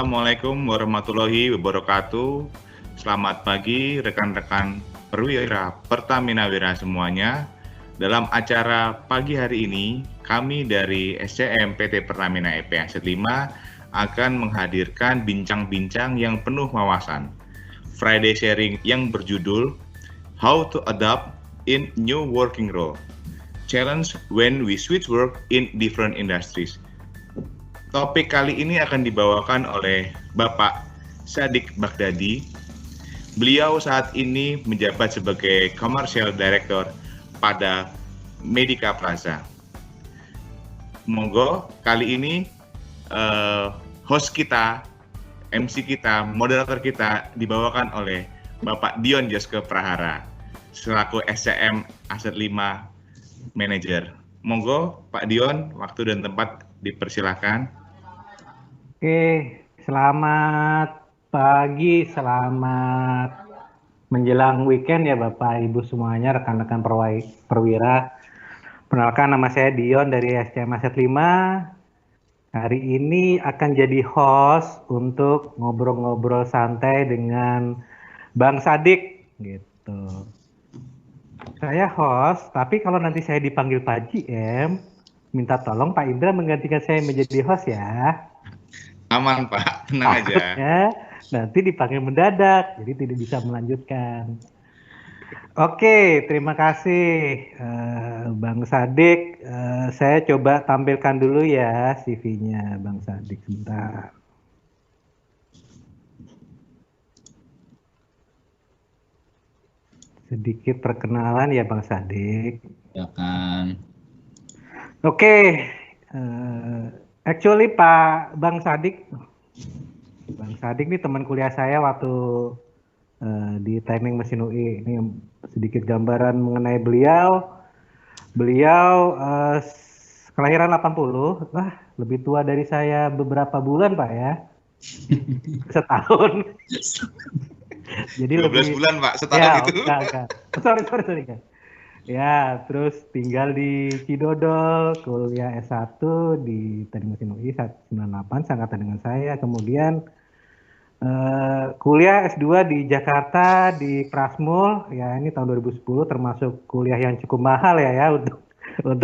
Assalamualaikum warahmatullahi wabarakatuh. Selamat pagi rekan-rekan perwira Pertamina Wira semuanya. Dalam acara pagi hari ini, kami dari SCM PT Pertamina EP Aset 5 akan menghadirkan bincang-bincang yang penuh wawasan. Friday sharing yang berjudul How to Adapt in New Working Role. Challenge when we switch work in different industries. Topik kali ini akan dibawakan oleh Bapak Sadik Baghdadi. Beliau saat ini menjabat sebagai Commercial Director pada Medica Plaza. Monggo kali ini host kita, MC kita, moderator kita dibawakan oleh Bapak Dion Joske Prahara selaku SCM Aset 5 Manager. Monggo Pak Dion, waktu dan tempat dipersilahkan. Oke, selamat pagi, selamat menjelang weekend ya Bapak Ibu semuanya, rekan-rekan perwira. Perkenalkan, nama saya Dion dari SCM Aset 5. Hari ini akan jadi host untuk ngobrol-ngobrol santai dengan Bang Sadik gitu. Saya host, tapi kalau nanti saya dipanggil Pak GM, minta tolong Pak Indra menggantikan saya menjadi host ya. Aman Pak, tenang aja. Nanti dipanggil mendadak, jadi tidak bisa melanjutkan. Oke, terima kasih Bang Sadik. Saya coba tampilkan dulu ya CV-nya Bang Sadik sebentar. Sedikit perkenalan ya Bang Sadik. Ya kan. Oke, actually Pak Bang Sadik ini teman kuliah saya waktu di Teknik Mesin UI. Ini sedikit gambaran mengenai beliau. Beliau kelahiran 80, wah lebih tua dari saya beberapa bulan Pak ya. Setahun. Jadi 12 lebih bulan Pak, setahun ya, itu. Enggak. Sorry kan. Ya, terus tinggal di Cidodol, kuliah S1 di Teknik Mesin UI 98, seangkatan dengan saya. Kemudian kuliah S2 di Jakarta di Prasmul, ya ini tahun 2010, termasuk kuliah yang cukup mahal ya untuk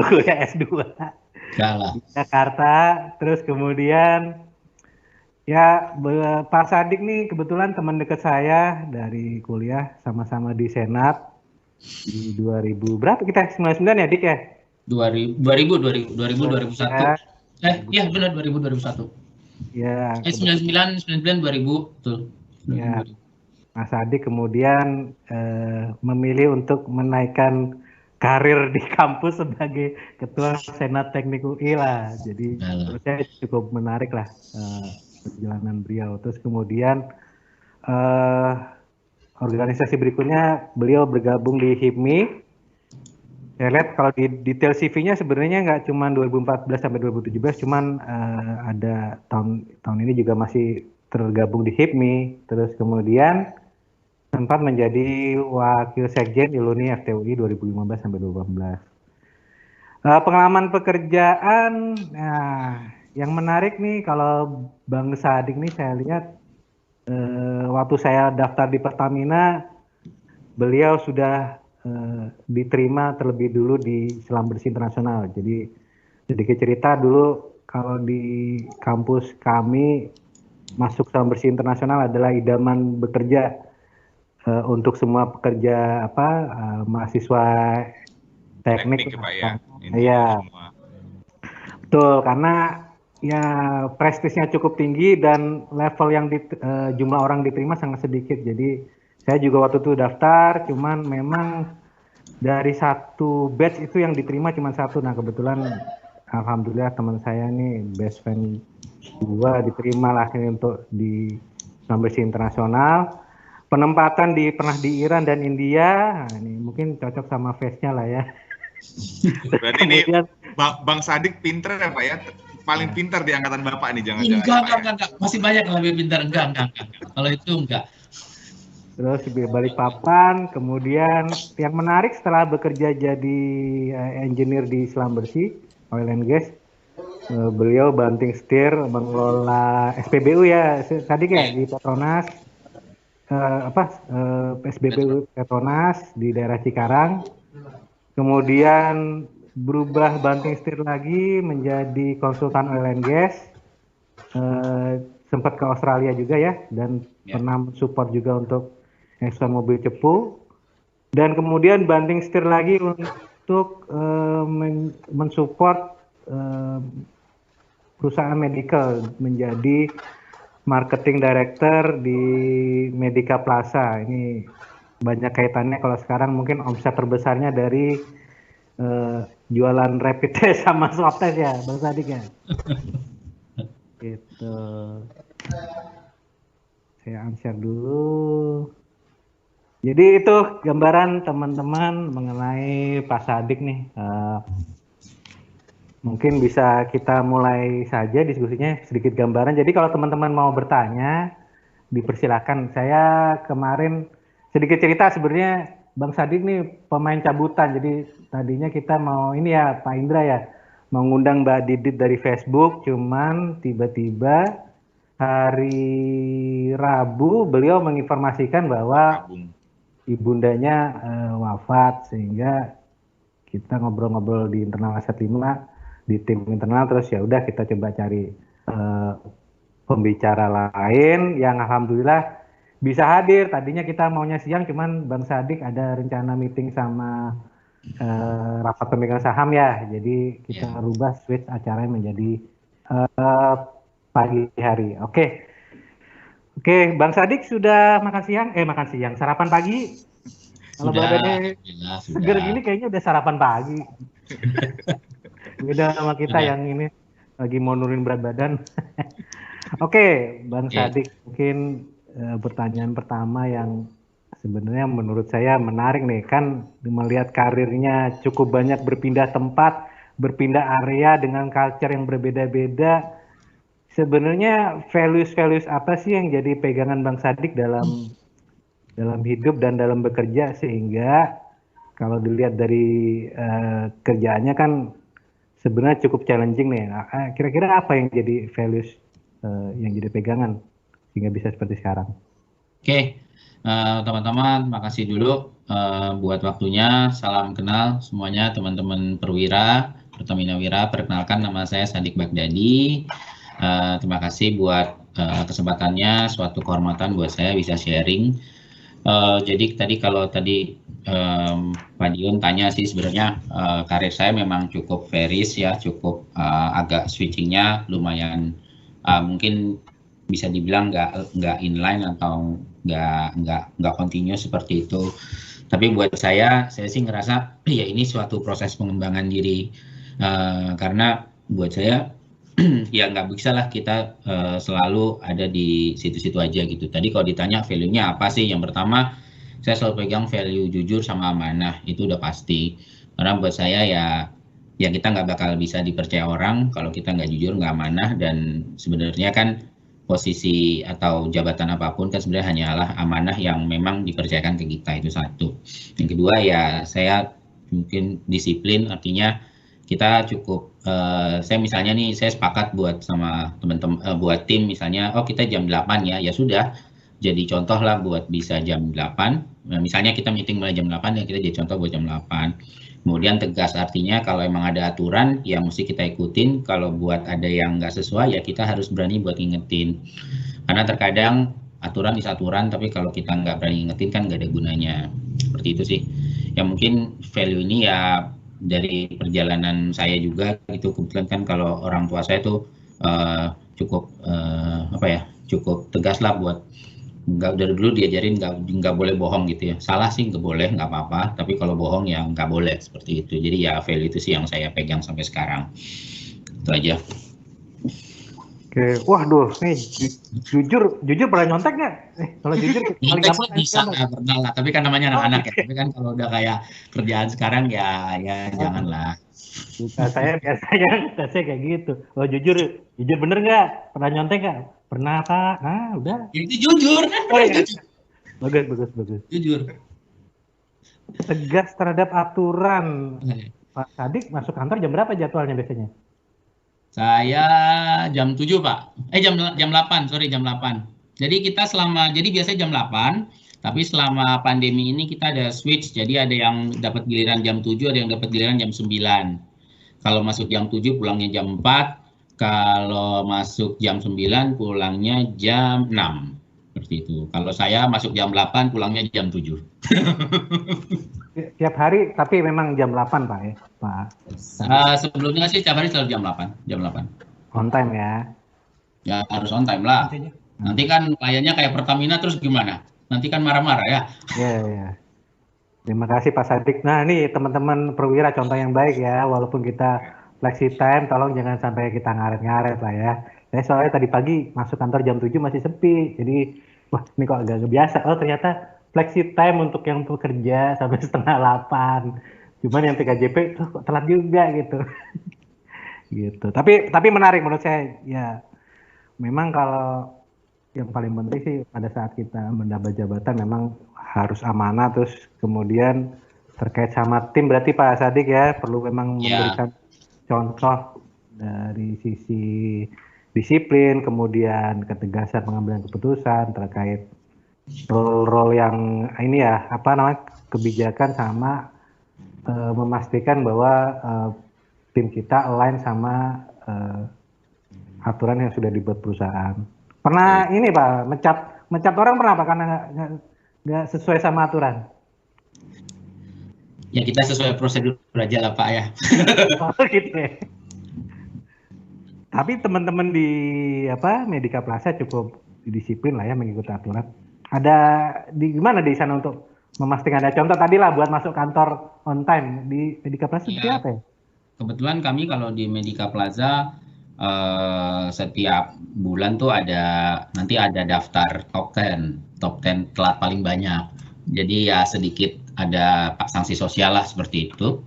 kuliah S2 di Jakarta. Terus kemudian ya Pak Sadik nih kebetulan teman dekat saya dari kuliah, sama-sama di Senat di 2000 berapa kita 99 ya Dik ya? 2001. Iya benar 2001. Ya. 99 2000 betul. Ya. Mas Sadik kemudian memilih untuk menaikkan karir di kampus sebagai ketua Senat Teknik UI lah. Jadi menurut saya cukup menarik lah perjalanan beliau. Terus kemudian organisasi berikutnya beliau bergabung di HIPMI. Saya lihat kalau di detail CV-nya sebenarnya nggak cuma 2014 sampai 2017, cuman ada tahun ini juga masih tergabung di HIPMI. Terus kemudian sempat menjadi wakil sekjen Iluni FTUI 2015 sampai 2018. Pengalaman pekerjaan, nah, yang menarik nih kalau Bang Sadik nih saya lihat waktu saya daftar di Pertamina, beliau sudah diterima terlebih dulu di Selam Bersih Internasional. Jadi sedikit cerita dulu, kalau di kampus kami masuk Selam Bersih Internasional adalah idaman bekerja untuk semua pekerja mahasiswa teknik Pak ya. Iya. Betul, karena ya prestisnya cukup tinggi dan level yang jumlah orang diterima sangat sedikit. Jadi saya juga waktu itu daftar, cuman memang dari satu batch itu yang diterima cuma satu. Nah kebetulan alhamdulillah teman saya nih best friend gua diterima lah untuk di Selam Bersih Internasional. Penempatan pernah di Iran dan India. Nah, ini mungkin cocok sama face-nya lah ya. Berarti kemudian, ini Bang Sadik pinter ya Pak ya? Paling pintar di angkatan Bapak nih, jangan-jangan. Enggak. Masih banyak yang lebih pintar. Enggak. Kalau itu enggak. Terus di Balikpapan, kemudian yang menarik setelah bekerja jadi engineer di Selam Bersih, oil and gas, Beliau banting setir mengelola SPBU ya, tadi kayak di Petronas, SPBU Petronas di daerah Cikarang. Kemudian berubah banting setir lagi menjadi konsultan oil and gas. Sempat ke Australia juga ya, dan pernah support juga untuk ekspor mobil cepu. Dan kemudian banting setir lagi untuk mensupport perusahaan medical menjadi marketing director di Medica Plaza. Ini banyak kaitannya kalau sekarang mungkin omset terbesarnya dari jualan rapid test sama swab test ya, Bang Sadik ya. Gitu. Saya unshare dulu. Jadi itu gambaran teman-teman mengenai Pak Sadik nih. Mungkin bisa kita mulai saja diskusinya, sedikit gambaran. Jadi kalau teman-teman mau bertanya, dipersilakan. Saya kemarin sedikit cerita, sebenarnya Bang Sadik nih pemain cabutan. Jadi tadinya kita mau ini ya Pak Indra ya, mengundang Mbak Didit dari Facebook, cuman tiba-tiba hari Rabu beliau menginformasikan bahwa ibundanya wafat, sehingga kita ngobrol-ngobrol di internal Aset 5, di tim internal, terus ya udah kita coba cari pembicara lain yang alhamdulillah bisa hadir. Tadinya kita maunya siang, cuman Bang Sadik ada rencana meeting sama rapat pemegang saham ya, jadi kita rubah switch acaranya menjadi pagi hari. Oke, Bang Sadik sudah makan siang, sarapan pagi. Kalau badannya seger gini kayaknya udah sarapan pagi. Beda sama kita yang ini lagi mau nurunin berat badan. Oke, Bang Sadik, mungkin pertanyaan pertama yang sebenarnya menurut saya menarik nih, kan melihat karirnya cukup banyak berpindah tempat, berpindah area dengan culture yang berbeda-beda. Sebenarnya values apa sih yang jadi pegangan Bang Sadik dalam hidup dan dalam bekerja, sehingga kalau dilihat dari kerjaannya kan sebenarnya cukup challenging nih. Kira-kira apa yang jadi values yang jadi pegangan sehingga bisa seperti sekarang? Oke, teman-teman, makasih dulu buat waktunya. Salam kenal semuanya teman-teman Perwira, Pertamina Wira. Perkenalkan, nama saya Sadik Baghdadi. Terima kasih buat kesempatannya, suatu kehormatan buat saya bisa sharing. Jadi kalau tadi Pak Dion tanya sih, sebenarnya karir saya memang cukup varies ya, cukup agak switchingnya lumayan, mungkin bisa dibilang nggak inline atau nggak continuous seperti itu. Tapi buat saya sih ngerasa ya ini suatu proses pengembangan diri, karena buat saya ya nggak bisa lah kita selalu ada di situ-situ aja gitu. Tadi kalau ditanya value-nya apa sih, yang pertama saya selalu pegang value jujur sama amanah, itu udah pasti. Karena buat saya ya kita nggak bakal bisa dipercaya orang kalau kita nggak jujur, nggak amanah. Dan sebenarnya kan posisi atau jabatan apapun kan sebenarnya hanyalah amanah yang memang dipercayakan ke kita, itu satu. Yang kedua ya saya mungkin disiplin, artinya kita cukup, saya misalnya nih, saya sepakat buat sama teman-teman, buat tim misalnya, oh kita jam 8 ya sudah, jadi contoh lah buat bisa jam 8. Nah, misalnya kita meeting mulai jam 8 ya kita jadi contoh buat jam 8. Kemudian tegas, artinya kalau emang ada aturan ya mesti kita ikutin, kalau buat ada yang nggak sesuai ya kita harus berani buat ngingetin. Karena terkadang aturan is aturan, tapi kalau kita nggak berani ngingetin kan nggak ada gunanya. Seperti itu sih. Ya mungkin value ini ya dari perjalanan saya juga gitu. Kebetulan kan kalau orang tua saya tuh cukup cukup tegas lah buat dari dulu diajarin nggak boleh bohong gitu ya. Salah sih nggak boleh, nggak apa-apa, tapi kalau bohong ya nggak boleh, seperti itu. Jadi ya value itu sih yang saya pegang sampai sekarang. Itu aja. Oke, waduh, nih jujur pernah nyontek nggak? Kalau jujur paling gampang bisa pernah lah, tapi kan namanya anak-anak ya. Tapi kan kalau udah kayak kerjaan sekarang ya janganlah. Saya biasanya kayak gitu. Oh jujur bener nggak? Pernah nyontek nggak? Pernah Pak. Nah udah. Itu jujur kan? Oh, iya. Bagus. Jujur. Tegas terhadap aturan. Pak Sadik masuk kantor jam berapa jadwalnya biasanya? Saya jam 7, Pak. Jam 8, sorry, jam 8. Jadi jadi biasanya jam 8, tapi selama pandemi ini kita ada switch. Jadi ada yang dapat giliran jam 7, ada yang dapat giliran jam 9. Kalau masuk jam 7 pulangnya jam 4, kalau masuk jam 9 pulangnya jam 6. Seperti itu. Kalau saya masuk jam 8 pulangnya jam 7. Tiap hari, tapi memang jam 8, Pak ya, Pak. Sebelumnya sih tiap hari selalu jam 8. On time ya. Ya harus on time lah. Nanti kan kliennya kayak Pertamina terus gimana? Nanti kan marah-marah ya. Ya. Terima kasih Pak Sadik. Nah ini teman-teman perwira contoh yang baik ya. Walaupun kita flexi time, tolong jangan sampai kita ngaret-ngaret lah ya. Saya soalnya tadi pagi masuk kantor jam 7 masih sepi. Jadi wah ini kok agak biasa. Oh ternyata flexi time untuk yang bekerja sampai setengah 8. Cuman yang PKJP tuh kok telat juga gitu. Gitu. Tapi menarik menurut saya ya. Memang kalau yang paling penting sih pada saat kita mendapat jabatan memang harus amanah, terus kemudian terkait sama tim berarti Pak Sadik ya perlu memang memberikan contoh dari sisi disiplin, kemudian ketegasan pengambilan keputusan terkait role yang ini ya kebijakan sama memastikan bahwa tim kita align sama aturan yang sudah dibuat perusahaan. Pernah ini Pak, mencat orang pernah Pak karena nggak sesuai sama aturan? Ya kita sesuai prosedur aja lah Pak ya. Oh gitu ya. Tapi teman-teman di Medika Plaza cukup disiplin lah ya mengikuti aturan. Ada gimana di sana untuk memastikan ada contoh tadi lah buat masuk kantor on time di Medika Plaza seperti apa ya? Kebetulan kami kalau di Medika Plaza setiap bulan tuh nanti ada daftar top 10 telat paling banyak. Jadi ya sedikit ada sanksi sosial lah seperti itu.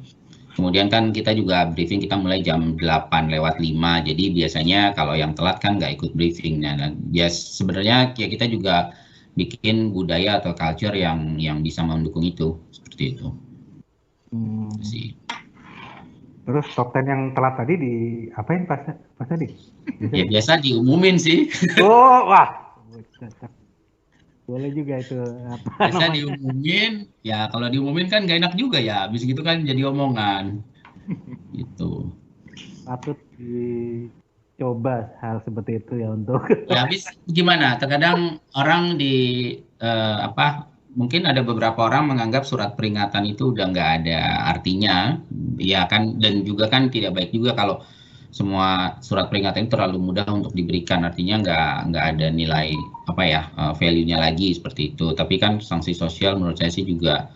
Kemudian kan kita juga briefing kita mulai jam 8:05. Jadi biasanya kalau yang telat kan nggak ikut briefing. Nah, ya sebenarnya ya kita juga bikin budaya atau culture yang bisa mendukung itu seperti itu. Terus top 10 yang telat tadi di apain Pak tadi? Ya biasa diumumin sih. Oh, wah. Boleh juga itu. Biasa diumumin, ya kalau diumumin kan gak enak juga ya. Habis gitu kan jadi omongan. Gitu. Patut dicoba hal seperti itu ya untuk. Ya habis gimana? Terkadang orang mungkin ada beberapa orang menganggap surat peringatan itu udah nggak ada artinya, ya kan, dan juga kan tidak baik juga kalau semua surat peringatan itu terlalu mudah untuk diberikan, artinya nggak ada nilai value-nya lagi seperti itu. Tapi kan sanksi sosial menurut saya sih juga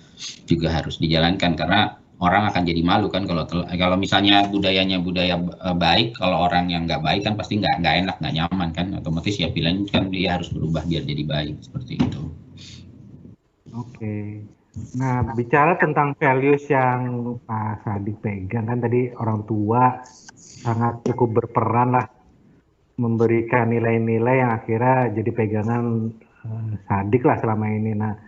harus dijalankan karena orang akan jadi malu kan kalau misalnya budayanya budaya baik, kalau orang yang nggak baik kan pasti nggak enak, nggak nyaman kan, otomatis ya pilihan kan dia harus berubah biar jadi baik seperti itu. Oke. Nah, bicara tentang values yang Pak Sadik pegang kan tadi orang tua sangat cukup berperan lah memberikan nilai-nilai yang akhirnya jadi pegangan Sadik lah selama ini. Nah,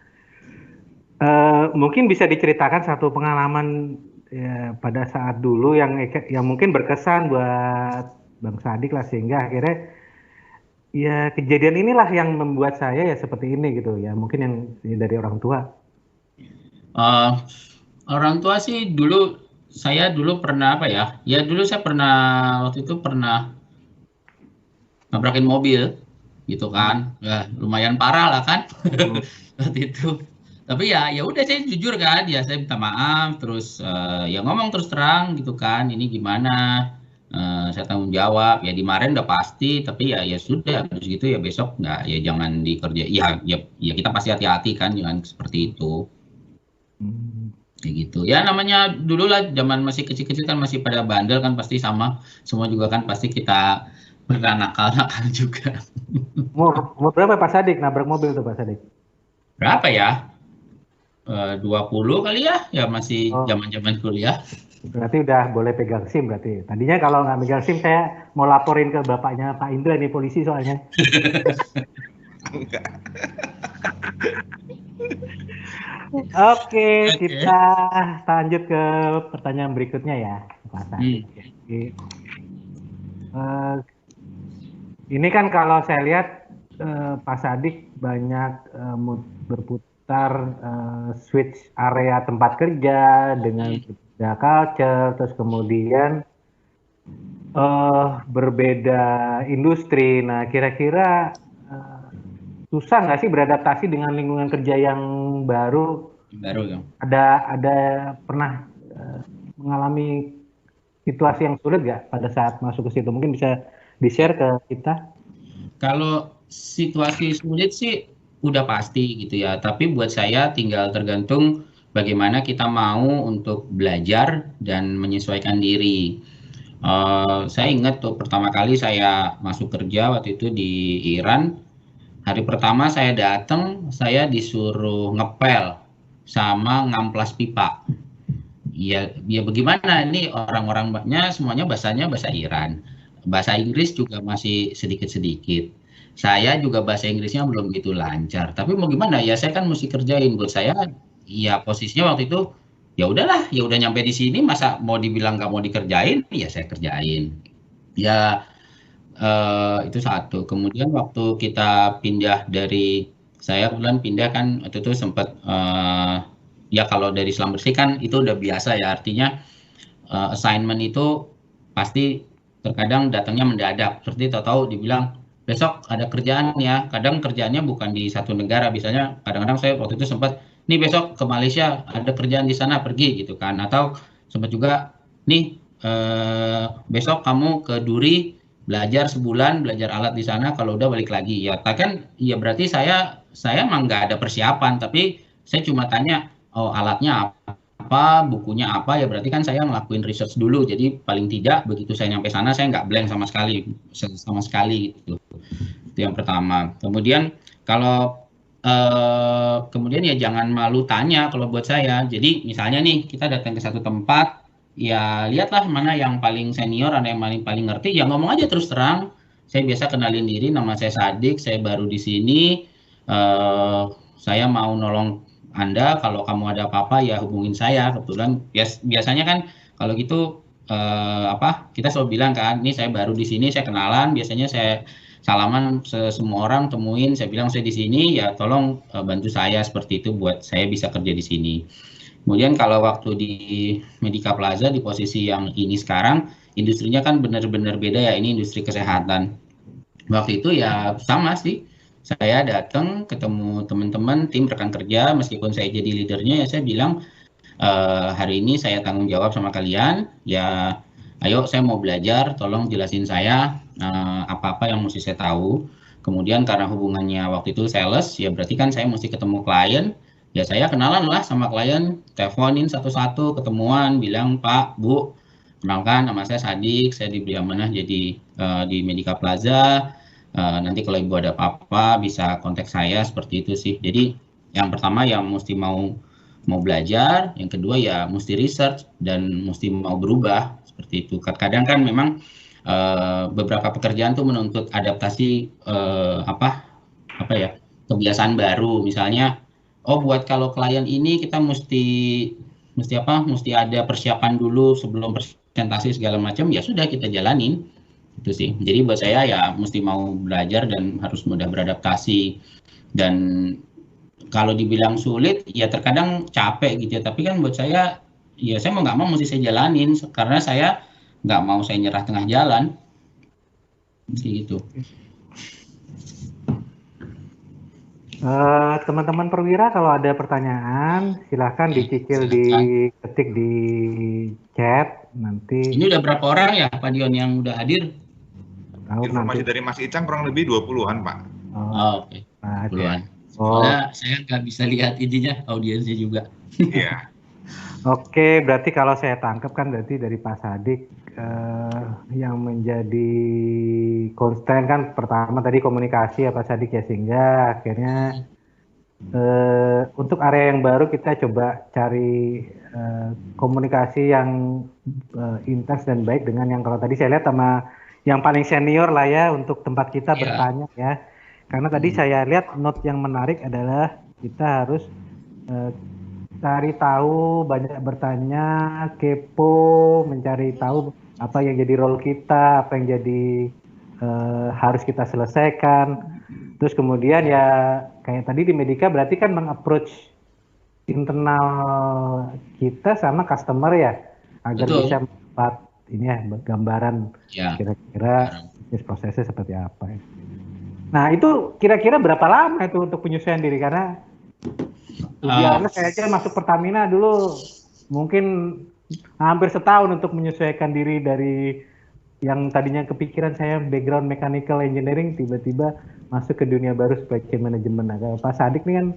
mungkin bisa diceritakan satu pengalaman ya, pada saat dulu yang mungkin berkesan buat Bang Sadik lah sehingga akhirnya ya kejadian inilah yang membuat saya ya seperti ini gitu ya, mungkin yang dari orang tua. Orang tua sih saya dulu pernah dulu saya pernah waktu itu pernah nabrakin mobil gitu kan, ya lumayan parah lah kan waktu itu. Tapi ya udah saya jujur kan, ya saya minta maaf terus ya ngomong terus terang gitu kan, ini gimana. Saya tanggung jawab ya dimarahin udah pasti, tapi ya sudah habis gitu ya besok nggak, ya jangan dikerja, ya kita pasti hati-hati kan, jangan seperti itu. Kayak gitu ya, namanya dulu lah zaman masih kecil-kecil kan masih pada bandel kan, pasti sama semua juga kan, pasti kita pernah nakal juga. Umur berapa Pak Sadik nabrak mobil tuh Pak Sadik? Berapa ya? 20 kali ya masih zaman-zaman kuliah. Berarti udah boleh pegang SIM berarti. Tadinya kalau nggak pegang SIM saya mau laporin ke bapaknya Pak Indra nih, polisi soalnya. Oke, kita lanjut ke pertanyaan berikutnya ya, Pak Sadik. Eh, ini kan kalau saya lihat Pak Sadik banyak berputar switch area tempat kerja dengan berbeda culture, terus kemudian berbeda industri. Nah, kira-kira susah nggak sih beradaptasi dengan lingkungan kerja yang baru? Baru ya. Ada pernah mengalami situasi yang sulit nggak pada saat masuk ke situ? Mungkin bisa di-share ke kita. Kalau situasi sulit sih udah pasti gitu ya. Tapi buat saya tinggal tergantung bagaimana kita mau untuk belajar dan menyesuaikan diri. Saya ingat tuh pertama kali saya masuk kerja waktu itu di Iran. Hari pertama saya datang, saya disuruh ngepel sama ngamplas pipa. Ya bagaimana ini orang-orangnya semuanya bahasanya bahasa Iran. Bahasa Inggris juga masih sedikit-sedikit. Saya juga bahasa Inggrisnya belum begitu lancar. Tapi mau gimana ya, saya kan mesti kerjain. Buat saya ya posisinya waktu itu ya udahlah, ya udah nyampe di sini masa mau dibilang nggak mau dikerjain, ya saya kerjain. Ya itu satu. Kemudian waktu kita pindah dari saya kebetulan pindah kan waktu itu sempat ya kalau dari Selam Bersih kan itu udah biasa ya, artinya assignment itu pasti terkadang datangnya mendadak. Seperti tahu-tahu dibilang besok ada kerjaan ya. Kadang kerjaannya bukan di satu negara, biasanya kadang-kadang saya waktu itu sempat nih besok ke Malaysia ada kerjaan di sana pergi gitu kan. Atau sempat juga nih besok kamu ke Duri belajar sebulan, belajar alat di sana, kalau udah balik lagi. Ya kan ya berarti saya emang nggak ada persiapan, tapi saya cuma tanya, oh alatnya apa, bukunya apa, ya berarti kan saya ngelakuin research dulu. Jadi paling tidak begitu saya nyampe sana saya nggak blank sama sekali gitu. Itu yang pertama. Kemudian kalau kemudian ya jangan malu tanya kalau buat saya. Jadi misalnya nih kita datang ke satu tempat, ya lihatlah mana yang paling senior, ada yang paling ngerti, ya ngomong aja terus terang. Saya biasa kenalin diri, nama saya Sadik, saya baru di sini, saya mau nolong Anda, kalau kamu ada apa-apa ya hubungin saya. Kebetulan biasanya kan kalau gitu kita selalu bilang kan, ini saya baru di sini, saya kenalan, biasanya saya salaman semua orang temuin, saya bilang saya di sini, ya tolong bantu saya seperti itu buat saya bisa kerja di sini. Kemudian kalau waktu di Medica Plaza di posisi yang ini sekarang, industrinya kan benar-benar beda ya, ini industri kesehatan. Waktu itu ya sama sih, saya datang ketemu teman-teman, tim rekan kerja, meskipun saya jadi leadernya ya saya bilang, hari ini saya tanggung jawab sama kalian, ya ayo saya mau belajar, tolong jelasin saya apa-apa yang mesti saya tahu. Kemudian karena hubungannya waktu itu sales, ya berarti kan saya mesti ketemu klien, ya saya kenalan lah sama klien, teleponin satu-satu, ketemuan, bilang Pak, Bu, kenalkan nama saya Sadik, saya diberi amanah jadi di Medica Plaza, nanti kalau Ibu ada apa-apa bisa kontak saya, seperti itu sih. Jadi yang pertama yang mesti mau belajar, yang kedua ya mesti research dan mesti mau berubah, seperti itu. Kadang kan memang beberapa pekerjaan tuh menuntut adaptasi apa ya, kebiasaan baru, misalnya buat kalau klien ini kita mesti ada persiapan dulu sebelum presentasi segala macam, ya sudah kita jalanin itu sih. Jadi buat saya ya mesti mau belajar dan harus mudah beradaptasi. Dan kalau dibilang sulit ya terkadang capek gitu ya, tapi kan buat saya ya saya mau nggak mau mesti saya jalanin karena saya nggak mau saya nyerah tengah jalan gitu. Teman-teman perwira kalau ada pertanyaan silahkan dicicil, diketik di chat nanti. Ini udah berapa orang ya Pak Dion yang udah hadir? Informasi dari Mas Icang kurang lebih 20-an Pak. Oke. 20-an. Soalnya saya nggak bisa lihat ininya, audiensnya juga. Iya. Oke, berarti kalau saya tangkap kan berarti dari Pak Sadik yang menjadi konstan kan pertama tadi komunikasi ya Pak Sadik ya, sehingga akhirnya untuk area yang baru kita coba cari komunikasi yang intens dan baik dengan yang kalau tadi saya lihat sama yang paling senior lah ya untuk tempat kita bertanya ya. Karena tadi saya lihat note yang menarik adalah kita harus cari tahu, banyak bertanya, kepo, mencari tahu apa yang jadi role kita, apa yang jadi harus kita selesaikan. Terus kemudian ya kayak tadi di Medika berarti kan mengapproach internal kita sama customer ya, agar Betul. bisa membuat ini ya gambaran Ya. kira-kira bisnis prosesnya seperti apa ya. Nah itu kira-kira berapa lama itu untuk penyesuaian diri, karena tujuannya saya aja masuk Pertamina dulu mungkin hampir setahun untuk menyesuaikan diri dari yang tadinya kepikiran saya background mechanical engineering, tiba-tiba masuk ke dunia baru supply chain management. Nah, Pak Sadik nih kan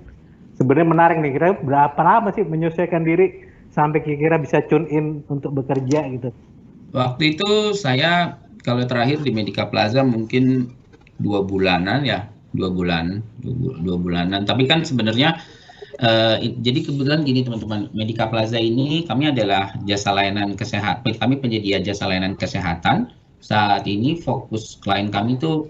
sebenarnya menarik nih, kira berapa lama sih menyesuaikan diri sampai kira-kira bisa tune in untuk bekerja gitu? Waktu itu saya kalau terakhir di Medika Plaza mungkin 2 bulanan ya, 2 bulanan. Tapi kan sebenarnya jadi kebetulan gini teman-teman, Medika Plaza ini kami adalah jasa layanan kesehatan, kami penyedia jasa layanan kesehatan. Saat ini fokus klien kami itu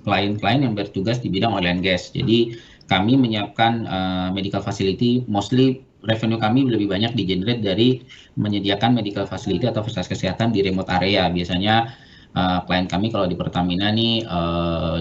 klien-klien yang bertugas di bidang oil and gas. Jadi kami menyiapkan medical facility, mostly revenue kami lebih banyak di-generate dari menyediakan medical facility atau fasilitas kesehatan di remote area. Biasanya klien kami kalau di Pertamina nih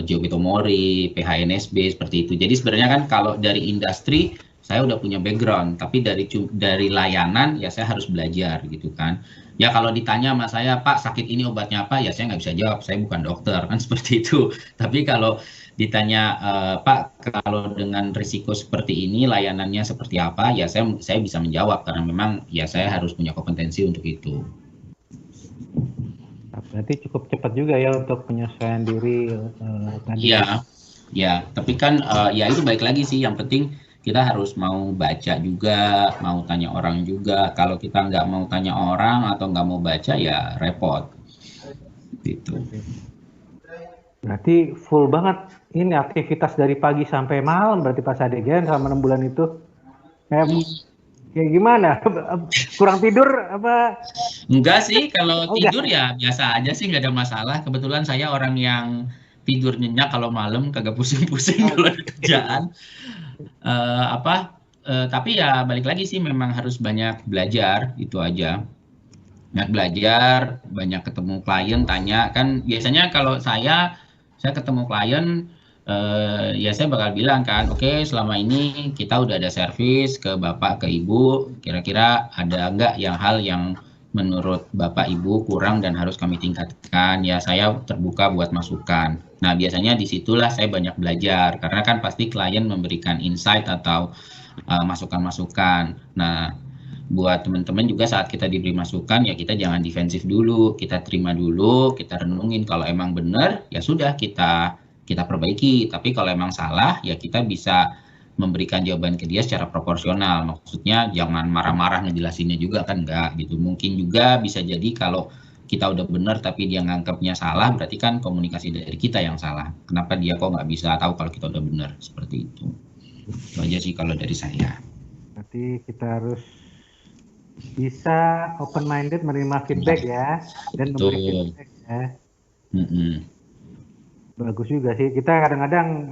Joby Tomori, PHNSB seperti itu. Jadi sebenarnya kan kalau dari industri saya udah punya background, tapi dari layanan ya saya harus belajar gitu kan. Ya kalau ditanya sama saya, Pak sakit ini obatnya apa? Ya saya nggak bisa jawab, saya bukan dokter kan seperti itu. Tapi kalau ditanya Pak kalau dengan risiko seperti ini layanannya seperti apa? Ya saya bisa menjawab karena memang ya saya harus punya kompetensi untuk itu. Berarti cukup cepat juga ya untuk penyesuaian diri tadi. Ya, tapi kan ya itu baik lagi sih. Yang penting kita harus mau baca juga, mau tanya orang juga. Kalau kita nggak mau tanya orang atau nggak mau baca ya repot. Gitu. Berarti full banget ini aktivitas dari pagi sampai malam berarti Pak Sadegan selama 6 bulan itu. Kayak gimana? Kurang tidur apa? Enggak sih, kalau tidur ya biasa aja sih, nggak ada masalah. Kebetulan saya orang yang tidur nyenyak kalau malam, kagak pusing-pusing kalau ada kerjaan. Tapi ya balik lagi sih memang harus banyak belajar, itu aja. Banyak belajar, banyak ketemu klien, tanya. Kan biasanya kalau saya ketemu klien, ya saya bakal bilang kan, oke, selama ini kita udah ada servis ke bapak ke ibu, kira-kira ada nggak hal yang menurut bapak ibu kurang dan harus kami tingkatkan. Ya saya terbuka buat masukan. Nah biasanya disitulah saya banyak belajar karena kan pasti klien memberikan insight atau masukan-masukan. Nah buat teman-teman juga saat kita diberi masukan ya kita jangan defensif dulu, kita terima dulu, kita renungin kalau emang benar ya sudah kita perbaiki. Tapi kalau emang salah ya kita bisa memberikan jawaban ke dia secara proporsional. Maksudnya jangan marah-marah ngejelasinnya juga kan enggak gitu. Mungkin juga bisa jadi kalau kita udah benar tapi dia nganggapnya salah, berarti kan komunikasi dari kita yang salah. Kenapa dia kok nggak bisa tahu kalau kita udah benar, seperti itu. Itu aja sih kalau dari saya. Berarti kita harus bisa open minded menerima feedback ya dan memberi feedback ya. Bagus juga sih. Kita kadang-kadang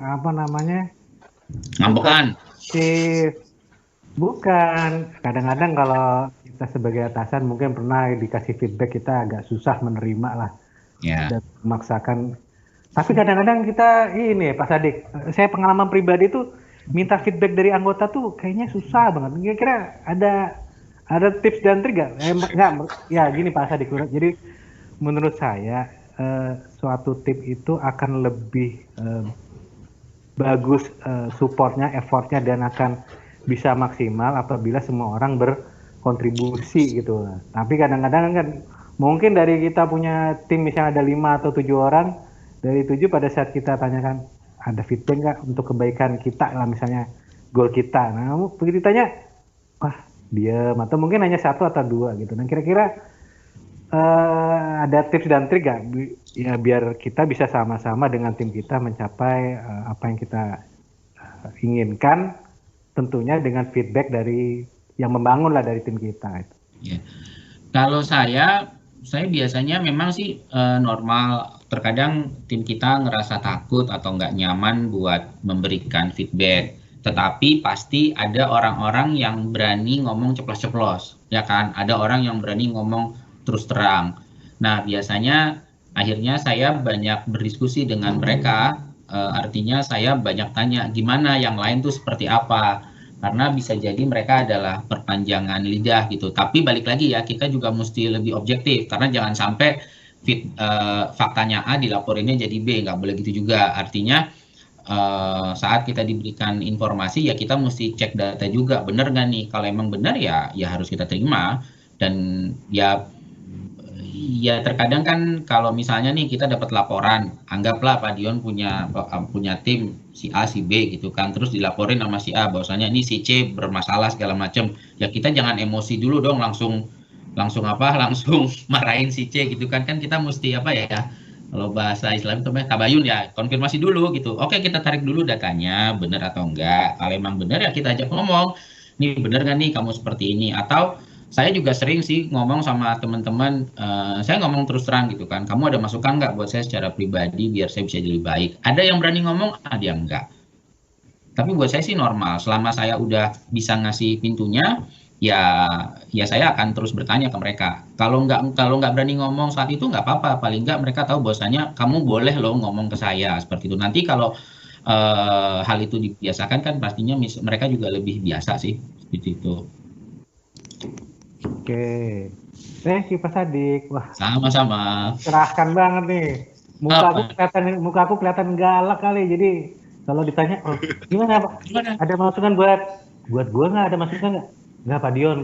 ngambekan. Bukan. Kadang-kadang kalau kita sebagai atasan mungkin pernah dikasih feedback kita agak susah menerima lah. Dan memaksakan. Tapi kadang-kadang kita ini Pak Sadik, saya pengalaman pribadi tuh minta feedback dari anggota tuh kayaknya susah banget. Kira-kira ada tips dan trik nggak? Ya gini Pak Sadik. Jadi menurut saya suatu tim itu akan lebih bagus supportnya, effortnya dan akan bisa maksimal apabila semua orang berkontribusi gitu. Tapi kadang-kadang kan mungkin dari kita punya tim misalnya ada 5 atau 7 orang, dari 7 pada saat kita tanyakan ada feedback nggak untuk kebaikan kita lah misalnya goal kita. Nah begitu ditanya, wah diam atau mungkin hanya 1 atau 2 gitu. Nah kira-kira ada tips dan trik nggak ya biar kita bisa sama-sama dengan tim kita mencapai apa yang kita inginkan, tentunya dengan feedback dari yang membangun lah dari tim kita. Ya. Kalau saya biasanya memang sih normal. Terkadang tim kita ngerasa takut atau nggak nyaman buat memberikan feedback. Tetapi pasti ada orang-orang yang berani ngomong ceplos-ceplos, ya kan? Ada orang yang berani ngomong terus terang. Nah, biasanya akhirnya saya banyak berdiskusi dengan mereka, artinya saya banyak tanya gimana yang lain tuh seperti apa. Karena bisa jadi mereka adalah perpanjangan lidah gitu. Tapi balik lagi ya, kita juga mesti lebih objektif karena jangan sampai faktanya A dilaporinnya jadi B, nggak boleh gitu juga. Artinya saat kita diberikan informasi ya kita mesti cek data juga, benar nggak nih? Kalau emang benar ya harus kita terima. Dan ya terkadang kan kalau misalnya nih kita dapat laporan, anggaplah Pak Dion punya tim si A si B gitu kan, terus dilaporin sama si A bahwasanya ini si C bermasalah segala macam. Ya kita jangan emosi dulu dong, langsung marahin si C gitu kan kita mesti apa ya, kalau bahasa Islam itu tabayun ya, konfirmasi dulu gitu. Oke, kita tarik dulu datanya benar atau enggak. Kalau emang benar ya kita ajak ngomong, nih benar nggak nih kamu seperti ini. Atau saya juga sering sih ngomong sama teman-teman, saya ngomong terus terang gitu kan, kamu ada masukan nggak buat saya secara pribadi biar saya bisa jadi lebih baik. Ada yang berani ngomong, ada yang enggak. Tapi buat saya sih normal, selama saya udah bisa ngasih pintunya, ya saya akan terus bertanya ke mereka. Kalau nggak berani ngomong saat itu nggak apa-apa, paling nggak mereka tahu bahwasanya kamu boleh loh ngomong ke saya seperti itu. Nanti kalau hal itu dibiasakan kan pastinya mereka juga lebih biasa sih seperti itu. Oke, thank you Pak Sadik. Wah, sama-sama. cerahkan banget nih. Muka aku kelihatan galak kali. Jadi kalau ditanya, gimana Pak? Ada masukan buat gue nggak? Ada masukan nggak? Nggak,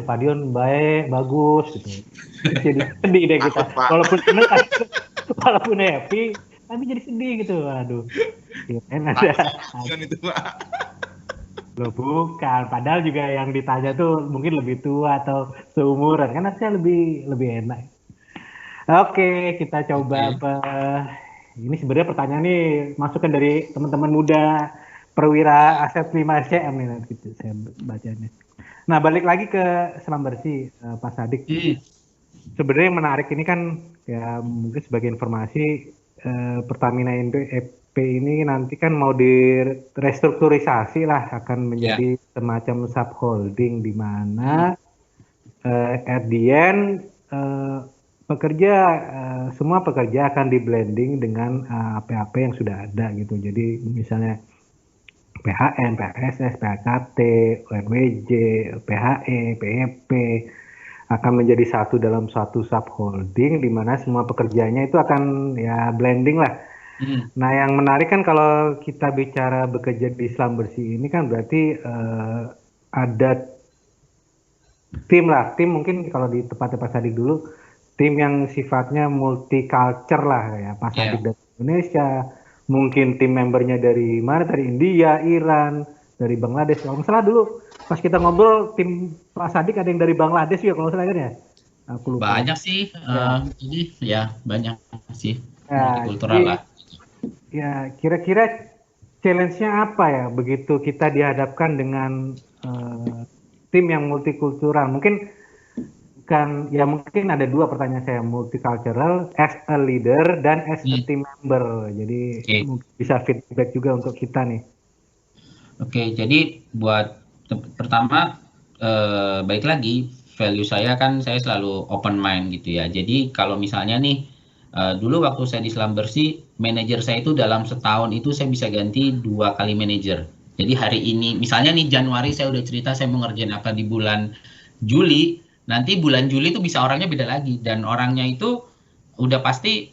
Pak Dion baik, bagus gitu. Jadi sedih deh kita. Walaupun seneng, walaupun happy, tapi jadi sedih gitu. Aduh. Enak ya. Itu Pak. Loh bukan, padahal juga yang ditanya tuh mungkin lebih tua atau seumuran, kan harusnya lebih enak. Oke, kita coba ini sebenarnya pertanyaan nih masukan dari teman-teman muda perwira aset 5 SCM nih nanti saya bacanya. Nah, balik lagi ke selam bersih Pak Sadik. Sebenarnya yang menarik ini kan ya mungkin sebagai informasi Pertamina EP ini nanti kan mau direstrukturisasi lah, akan menjadi semacam subholding di mana at the end semua pekerja akan di blending dengan AP-AP yang sudah ada gitu. Jadi misalnya PHN, PHSS, PHKT, UNWJ, PHE, PEP akan menjadi satu dalam suatu subholding di mana semua pekerjanya itu akan ya blending lah. Nah, yang menarik kan kalau kita bicara bekerja di Islam Bersih ini kan berarti ada tim lah. Tim mungkin kalau di tempat-tempat Sadik dulu, tim yang sifatnya multicultural lah ya. Pak Sadik dari Indonesia, mungkin tim membernya dari mana? Dari India, Iran, dari Bangladesh. Kalau nggak salah dulu pas kita ngobrol tim Pak Sadik ada yang dari Bangladesh ya kalau nggak salah kan ya? Aku lupa. Banyak sih, jadi ya banyak sih multikultural lah. Ya, kira-kira challenge-nya apa ya begitu kita dihadapkan dengan tim yang multikultural? Mungkin ada dua pertanyaan saya, multicultural as a leader dan as a team member. Jadi mungkin bisa feedback juga untuk kita nih. Oke, jadi buat pertama baik lagi value saya kan saya selalu open mind gitu ya. Jadi kalau misalnya nih dulu waktu saya di Islam Bersih, manajer saya itu dalam setahun itu saya bisa ganti 2 kali manajer. Jadi hari ini, misalnya nih Januari saya udah cerita saya mau ngerjain apa di bulan Juli, nanti bulan Juli itu bisa orangnya beda lagi. Dan orangnya itu udah pasti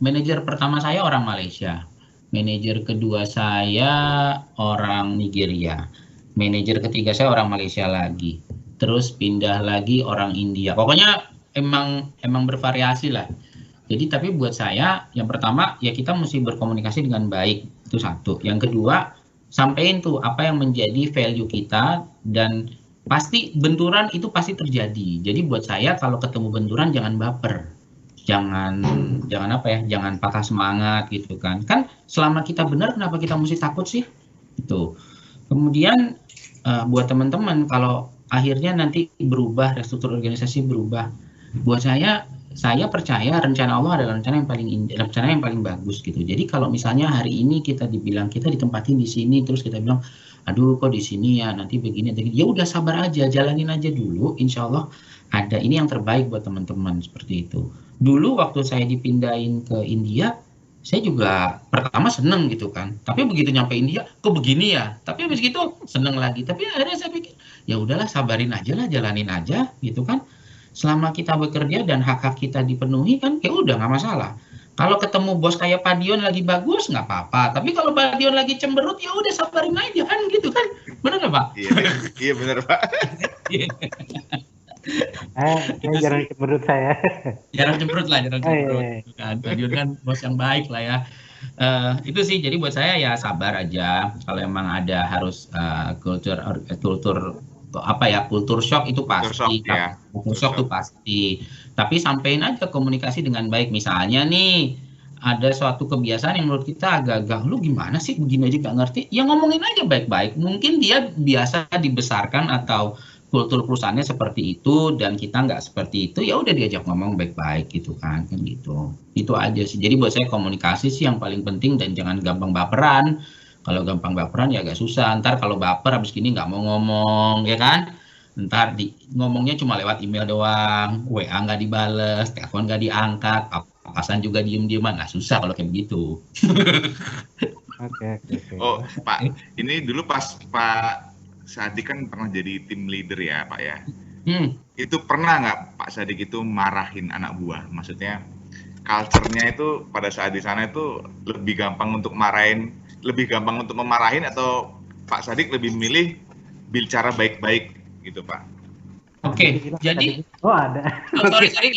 manajer pertama saya orang Malaysia, manajer kedua saya orang Nigeria, manajer ketiga saya orang Malaysia lagi, terus pindah lagi orang India. Pokoknya emang bervariasi lah. Jadi tapi buat saya yang pertama ya kita mesti berkomunikasi dengan baik, itu satu. Yang kedua, sampein tuh apa yang menjadi value kita, dan pasti benturan itu pasti terjadi. Jadi buat saya kalau ketemu benturan jangan baper. Jangan patah semangat gitu kan. Kan selama kita benar kenapa kita mesti takut sih? Itu. Kemudian buat teman-teman kalau akhirnya nanti berubah, restruktur organisasi berubah, buat saya percaya rencana Allah adalah rencana yang paling bagus gitu. Jadi kalau misalnya hari ini kita dibilang kita ditempatin di sini, terus kita bilang, aduh kok di sini ya nanti begini, ya udah sabar aja, jalanin aja dulu. Insya Allah ada ini yang terbaik buat teman-teman seperti itu. Dulu waktu saya dipindahin ke India, saya juga pertama seneng gitu kan. Tapi begitu nyampe India, kok begini ya? Tapi habis gitu seneng lagi. Tapi akhirnya saya pikir, ya udahlah sabarin aja lah, jalanin aja gitu kan. Selama kita bekerja dan hak-hak kita dipenuhi kan, ya udah nggak masalah. Kalau ketemu bos kayak Pak Dion lagi bagus nggak apa-apa. Tapi kalau Pak Dion lagi cemberut, ya udah sabarin aja kan gitu kan. Benar nggak Pak? Iya benar Pak. Saya jarang cemberut saya. Jarang cemberut lah, jarang cemberut. Iya. Kan, Pak Dion kan bos yang baik lah ya. Itu sih, jadi buat saya ya sabar aja. Kalau emang ada harus kultur apa ya, kultur shock itu pasti. Kultur shock itu pasti. Tapi sampein aja komunikasi dengan baik. Misalnya nih, ada suatu kebiasaan yang menurut kita agak-agak, lu gimana sih begini aja gak ngerti? Ya ngomongin aja baik-baik. Mungkin dia biasa dibesarkan atau kultur perusahaannya seperti itu dan kita nggak seperti itu, ya udah diajak ngomong baik-baik gitu kan gitu. Itu aja sih. Jadi buat saya komunikasi sih yang paling penting dan jangan gampang baperan. Kalau gampang baperan ya agak susah. Ntar kalau baper habis gini nggak mau ngomong, ya kan? Ntar ngomongnya cuma lewat email doang, WA nggak dibales, telepon nggak diangkat, papasan juga diem-dieman. Nah susah kalau kayak begitu. Oke. Oh Pak, ini dulu pas Pak Sadik kan pernah jadi tim leader ya Pak ya. Itu pernah nggak Pak Sadik itu marahin anak buah? Maksudnya culture-nya itu pada saat di sana itu lebih gampang untuk memarahin atau Pak Sadik lebih milih bicara baik-baik gitu Pak? Oke, jadi ada. sorry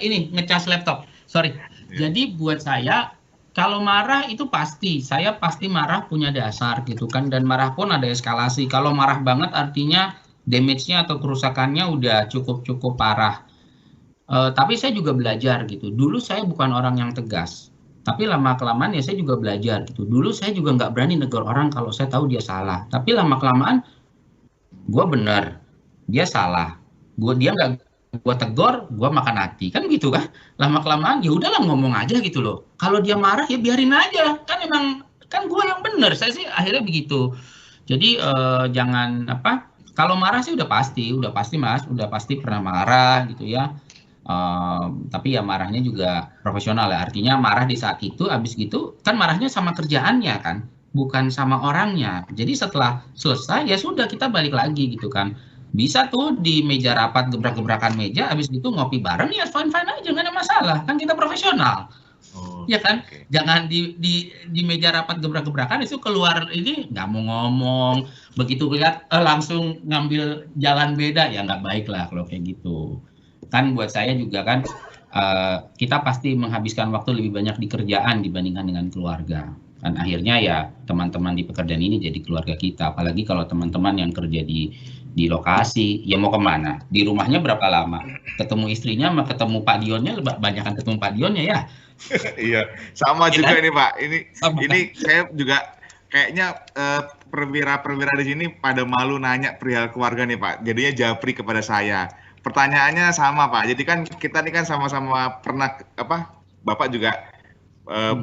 ini ngecas laptop. Sorry. Jadi buat saya kalau marah itu saya pasti marah punya dasar gitu kan, dan marah pun ada eskalasi. Kalau marah banget artinya damage-nya atau kerusakannya udah cukup parah. Tapi saya juga belajar gitu. Dulu saya bukan orang yang tegas, tapi lama-kelamaan ya saya juga belajar gitu. Dulu saya juga nggak berani negur orang kalau saya tahu dia salah. Tapi lama-kelamaan gue benar, dia salah. Dia nggak gue tegur, gue makan hati kan gitu kan. Lama-kelamaan ya udahlah ngomong aja gitu loh. Kalau dia marah ya biarin aja. Kan emang kan gue yang benar. Saya sih akhirnya begitu. Jadi jangan kalau marah sih udah pasti Mas, udah pasti pernah marah gitu ya. Tapi ya marahnya juga profesional ya, artinya marah di saat itu, habis gitu kan marahnya sama kerjaannya kan, bukan sama orangnya. Jadi setelah selesai ya sudah kita balik lagi gitu kan. Bisa tuh di meja rapat gebrak-gebrakan meja, habis gitu ngopi bareng ya fine aja, nggak ada masalah kan, kita profesional. Ya kan, jangan di meja rapat gebrak-gebrakan itu keluar ini nggak mau ngomong, begitu lihat langsung ngambil jalan beda, ya nggak baik lah kalau kayak gitu. Kan buat saya juga kan kita pasti menghabiskan waktu lebih banyak di kerjaan dibandingkan dengan keluarga. Dan akhirnya ya teman-teman di pekerjaan ini jadi keluarga kita. Apalagi kalau teman-teman yang kerja di lokasi, ya mau kemana? Di rumahnya berapa lama? Ketemu istrinya sama ketemu Pak Dionnya, banyakan ketemu Pak Dionnya ya. Iya, sama ya juga kan? Ini Pak. Ini saya juga kayaknya perwira-perwira di sini pada malu nanya perihal keluarga nih Pak. Jadinya japri kepada saya. Pertanyaannya sama Pak. Jadi kan kita ini kan sama-sama pernah Bapak juga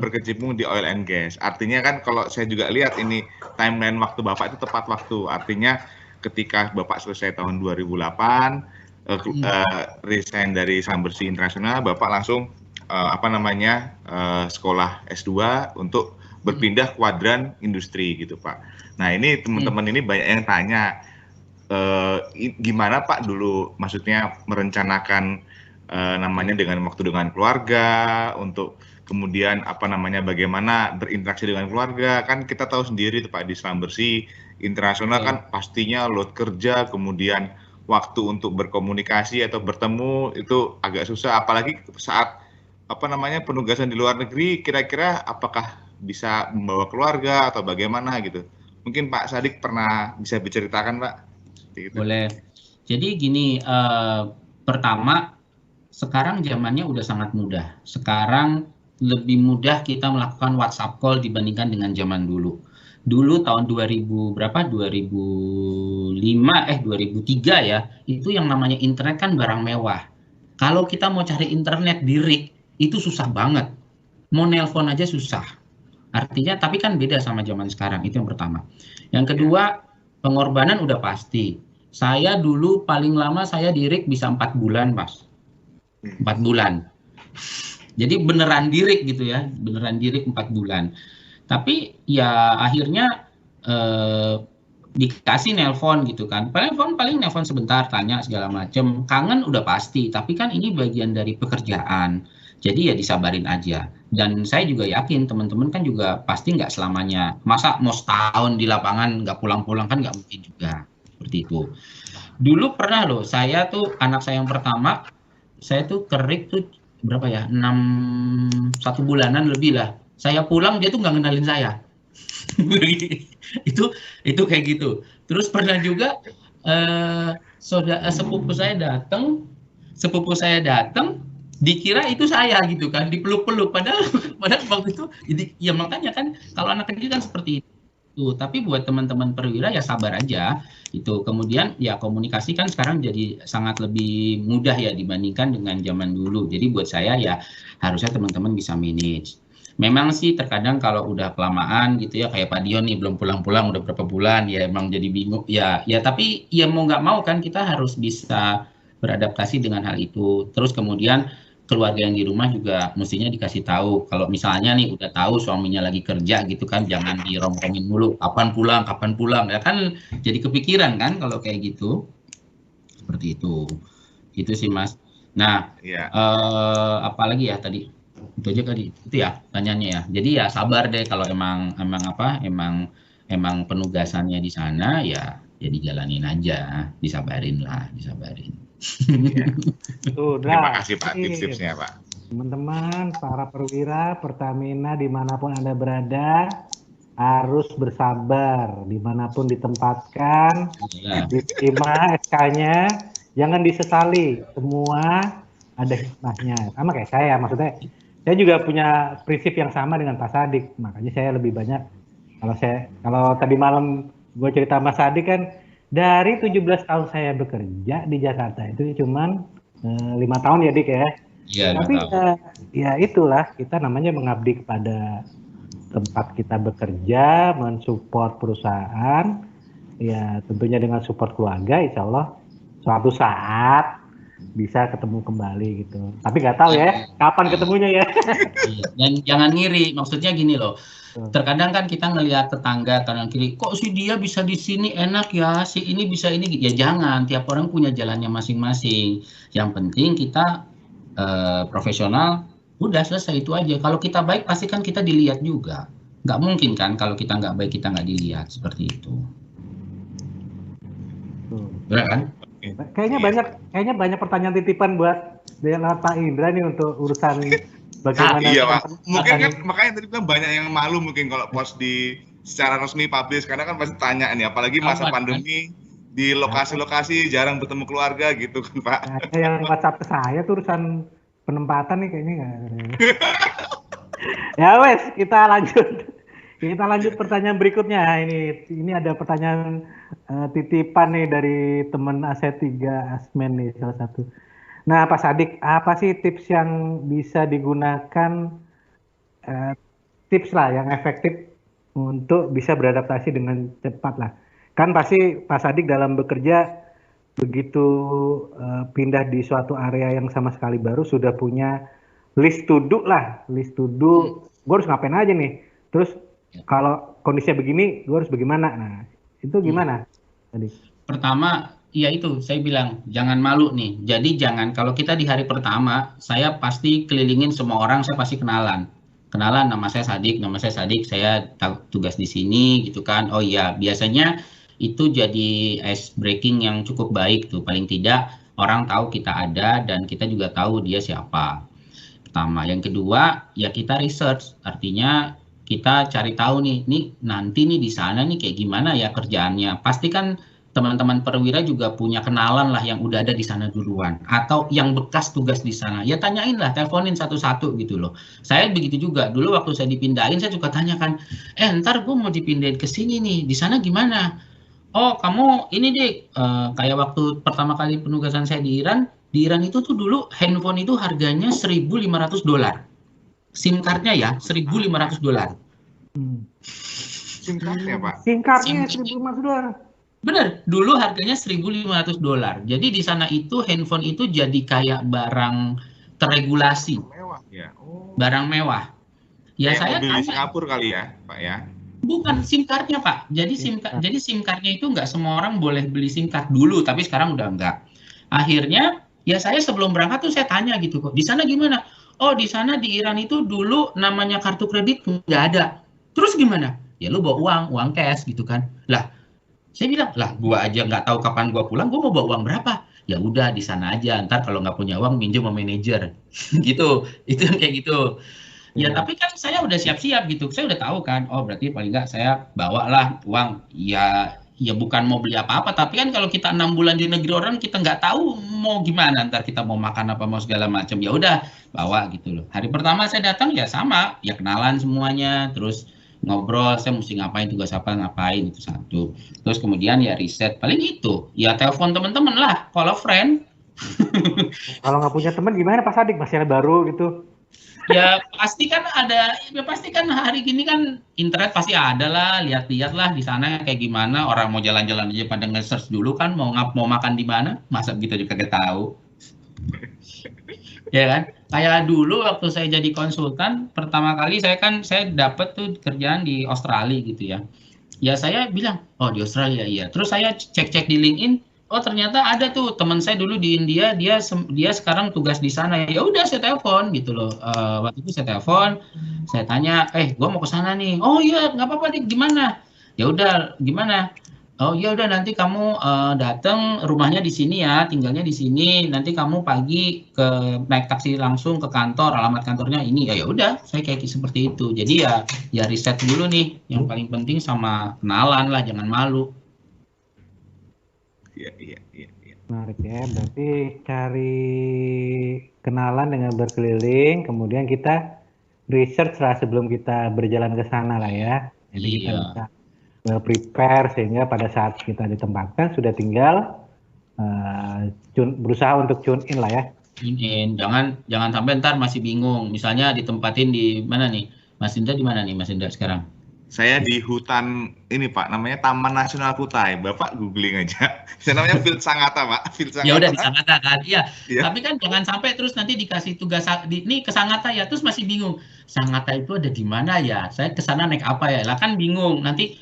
berkecimpung di oil and gas. Artinya kan kalau saya juga lihat ini timeline waktu Bapak itu tepat waktu. Artinya ketika Bapak selesai tahun 2008 resign dari Saham Bersih Internasional, Bapak langsung sekolah S2 untuk berpindah kuadran industri gitu Pak. Nah ini teman-teman ini banyak yang tanya, gimana Pak dulu maksudnya merencanakan dengan waktu dengan keluarga, untuk kemudian bagaimana berinteraksi dengan keluarga. Kan kita tahu sendiri tuh Pak, di Saham Bersih Internasional kan pastinya load kerja, kemudian waktu untuk berkomunikasi atau bertemu itu agak susah, apalagi saat penugasan di luar negeri. Kira-kira apakah bisa membawa keluarga atau bagaimana gitu? Mungkin Pak Sadik pernah bisa diceritakan Pak? Boleh. Jadi gini, pertama sekarang zamannya udah sangat mudah. Sekarang lebih mudah kita melakukan WhatsApp call dibandingkan dengan zaman dulu. Dulu tahun 2003 ya, itu yang namanya internet kan barang mewah. Kalau kita mau cari internet di rig itu susah banget. Mau nelpon aja susah. Artinya, tapi kan beda sama zaman sekarang, itu yang pertama. Yang kedua, pengorbanan udah pasti. Saya dulu paling lama saya di rig bisa 4 bulan, Mas. 4 bulan. Jadi beneran dirik gitu ya, beneran dirik 4 bulan. Tapi ya akhirnya dikasih nelpon gitu kan. Paling nelpon sebentar, tanya segala macem. Kangen udah pasti, tapi kan ini bagian dari pekerjaan. Jadi ya disabarin aja. Dan saya juga yakin teman-teman kan juga pasti nggak selamanya. Masa mau setahun di lapangan nggak pulang-pulang kan nggak mungkin juga. Seperti itu. Dulu pernah loh, saya tuh anak saya yang pertama, saya tuh kerik tuh berapa ya, 1 bulanan lebih lah. Saya pulang dia tuh nggak ngenalin saya. itu kayak gitu. Terus pernah juga sepupu saya datang dikira itu saya gitu kan, dipeluk-peluk padahal waktu itu ya makanya kan kalau anak kecil kan seperti itu. Tapi buat teman-teman perwira ya sabar aja itu. Kemudian ya komunikasi kan sekarang jadi sangat lebih mudah ya dibandingkan dengan zaman dulu. Jadi buat saya ya harusnya teman-teman bisa manage. Memang sih terkadang kalau udah kelamaan gitu ya, kayak Pak Dion nih belum pulang-pulang udah berapa bulan ya, emang jadi bingung ya tapi ya mau nggak mau kan kita harus bisa beradaptasi dengan hal itu. Terus kemudian keluarga yang di rumah juga mestinya dikasih tahu kalau misalnya nih udah tahu suaminya lagi kerja gitu kan, jangan dirongkrongin mulu kapan pulang ya kan, jadi kepikiran kan kalau kayak gitu. Seperti itu sih Mas. Nah apalagi ya tadi itu aja kali itu ya tanyanya ya. Jadi ya sabar deh kalau emang penugasannya di sana ya dijalanin aja, disabarin. Ya. Terima kasih Pak tips-tipsnya Pak. Teman-teman para perwira Pertamina dimanapun Anda berada harus bersabar dimanapun ditempatkan, diterima SK-nya, jangan disesali, semua ada hikmahnya. Sama kayak saya, maksudnya saya juga punya prinsip yang sama dengan Pak Sadik, makanya saya lebih banyak kalau tadi malam gue cerita Mas Sadik kan, dari 17 tahun saya bekerja di Jakarta itu cuman 5 tahun ya Dik ya. Iya, tapi ya itulah kita namanya mengabdi kepada tempat kita bekerja, mensupport perusahaan, ya tentunya dengan support keluarga, insya Allah suatu saat bisa ketemu kembali gitu. Tapi nggak tahu ya kapan ketemunya ya. Dan jangan ngiri, maksudnya gini loh. Terkadang kan kita ngelihat tetangga kanan kiri, kok si dia bisa di sini enak ya, si ini bisa ini, ya jangan. Tiap orang punya jalannya masing-masing. Yang penting kita profesional, udah selesai itu aja. Kalau kita baik pasti kan kita dilihat juga. Nggak mungkin kan kalau kita nggak baik kita nggak dilihat, seperti itu. Benar kan? Kayaknya banyak pertanyaan titipan buat Pak Indra nih untuk urusan bagaimana. Iya Pak. Mungkin kan makanya tadi kan banyak yang malu mungkin kalau post di secara resmi publish, karena kan pasti tanya nih, apalagi masa pandemi di lokasi-lokasi jarang bertemu keluarga gitu kan Pak. Ada yang WhatsApp ke saya tuh urusan penempatan nih kayaknya nggak. Ya wes, kita lanjut pertanyaan berikutnya. Ini ada pertanyaan titipan nih dari teman AC3 Asmen nih salah satu. Nah Pak Sadik, apa sih tips yang bisa digunakan, tips lah yang efektif untuk bisa beradaptasi dengan cepat lah. Kan pasti Pak Sadik dalam bekerja begitu pindah di suatu area yang sama sekali baru sudah punya list to do. Gue harus ngapain aja nih. Terus kalau kondisinya begini, gue harus bagaimana? Nah itu gimana tadi? Pertama, ya itu saya bilang jangan malu nih. Jadi jangan, kalau kita di hari pertama, saya pasti kelilingin semua orang, saya pasti kenalan, nama saya Sadik, saya tugas di sini gitu kan. Oh iya, biasanya itu jadi ice breaking yang cukup baik tuh. Paling tidak orang tahu kita ada dan kita juga tahu dia siapa. Pertama, yang kedua ya kita research, artinya kita cari tahu nih nanti nih di sana nih kayak gimana ya kerjaannya. Pasti kan teman-teman perwira juga punya kenalan lah yang udah ada di sana duluan atau yang bekas tugas di sana. Ya tanyain lah, teleponin satu-satu gitu loh. Saya begitu juga. Dulu waktu saya dipindahin saya juga tanyakan, ntar gue mau dipindahin ke sini nih, di sana gimana? Oh kamu ini Dik, kayak waktu pertama kali penugasan saya di Iran itu tuh dulu handphone itu harganya $1.500. SIM cardnya ya $1.500. SIM cardnya Pak? SIM cardnya $1.500. Bener, dulu harganya $1.500. Jadi di sana itu handphone itu jadi kayak barang terregulasi, Mewah ya. Oh, barang mewah. Ya kayak saya mobil di tanya, Singapura kali ya, Pak ya? bukan SIM card-nya Pak. Nah, Jadi SIM card-nya itu nggak semua orang boleh beli SIM card dulu, tapi sekarang udah nggak. Akhirnya ya saya sebelum berangkat tuh saya tanya gitu kok, di sana gimana? Oh di sana di Iran itu dulu namanya kartu kredit nggak ada. Terus gimana? Ya lu bawa uang cash gitu kan. Lah saya bilang, lah gua aja nggak tahu kapan gua pulang, gua mau bawa uang berapa? Ya udah di sana aja, ntar kalau nggak punya uang minjem sama manajer. Gitu, itu yang kayak gitu. Ya ya. tapi kan saya udah siap-siap gitu, saya udah tahu kan, oh berarti paling nggak saya bawalah uang. Ya, ya bukan mau beli apa-apa, tapi kan kalau kita 6 bulan di negeri orang kita nggak tahu mau gimana, ntar kita mau makan apa mau segala macam. Ya udah bawa gitu loh. Hari pertama saya datang ya sama, ya kenalan semuanya, terus ngobrol saya mesti ngapain, tugas apa ngapain, itu satu. Terus kemudian ya riset paling itu ya telepon teman-teman lah, call a friend. Kalau nggak punya teman gimana Pak Sadik? Masih baru gitu. Ya pasti kan ada, ya pasti kan hari gini kan internet pasti ada lah, lihat-lihat lah di sana kayak gimana, orang mau jalan-jalan aja pada nge-search dulu kan mau makan di mana, masa gitu juga kagak tahu. Ya kan? Kayak dulu waktu saya jadi konsultan, pertama kali saya dapat tuh kerjaan di Australia gitu ya. Ya saya bilang, oh di Australia iya. Terus saya cek-cek di LinkedIn, oh ternyata ada tuh teman saya dulu di India, dia sekarang tugas di sana. Ya udah saya telepon gitu loh. Waktu itu saya telepon, saya tanya, gua mau ke sana nih. Oh iya, nggak apa-apa nih, gimana? Ya udah, gimana? Oh ya udah nanti kamu datang rumahnya di sini ya, tinggalnya di sini. Nanti kamu pagi naik taksi langsung ke kantor, alamat kantornya ini. Ya udah, saya kayak seperti itu. Jadi ya riset dulu nih. Yang paling penting sama kenalan lah, jangan malu. Iya, iya, iya, iya. Menarik ya, berarti cari kenalan dengan berkeliling, kemudian kita research lah sebelum kita berjalan ke sana lah ya. Jadi kita Iya. bisa prepare sehingga pada saat kita ditempatkan sudah tinggal berusaha untuk tune in lah ya. Ini jangan sampai ntar masih bingung. Misalnya ditempatin di mana nih? Mas Indra di mana nih Mas Indra sekarang? Saya di hutan ini Pak, namanya Taman Nasional Kutai. Bapak googling aja. Saya namanya Field Sangatta Pak, Field Ya udah di Sangatta. Sangatta kan, iya. Iya. Tapi kan jangan sampai terus nanti dikasih tugas nih ke Sangatta ya, terus masih bingung. Sangatta itu ada di mana ya? Saya ke sana naik apa ya? Lah kan bingung. Nanti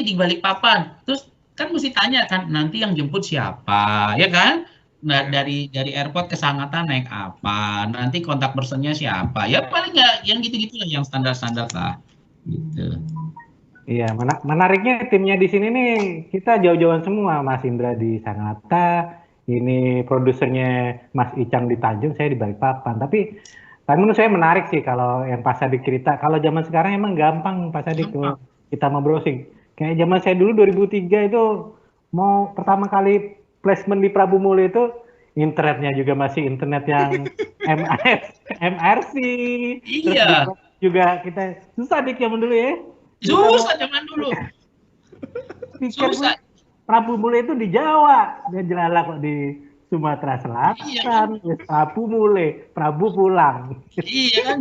di Balikpapan. Terus kan mesti tanya kan, nanti yang jemput siapa, ya kan? Nah, Ya. dari airport ke Sangatta naik apa? Nanti kontak personnya siapa? Ya paling ya yang gitu-gitu lah, yang standar-standar lah. Gitu. Iya, menariknya timnya di sini nih kita jauh-jauhan semua. Mas Indra di Sangatta, ini produsernya Mas Icang di Tanjung, saya di Balikpapan. Tapi menurut saya menarik sih kalau yang Pak Sadik cerita. Kalau zaman sekarang emang gampang Pak Sadik Gampang. kita mau browsing. Kayak zaman saya dulu 2003 itu mau pertama kali placement di Prabu Mule itu internetnya juga masih internet yang MRC. Terus Iya, juga kita susah dik zaman dulu ya. Kita mau susah zaman dulu. pikir pun Susah. Prabu Mule itu di Jawa, dia jelalak kok di Sumatera Iya kan? Selatan. Prabu Mule, Prabu pulang. Iya kan,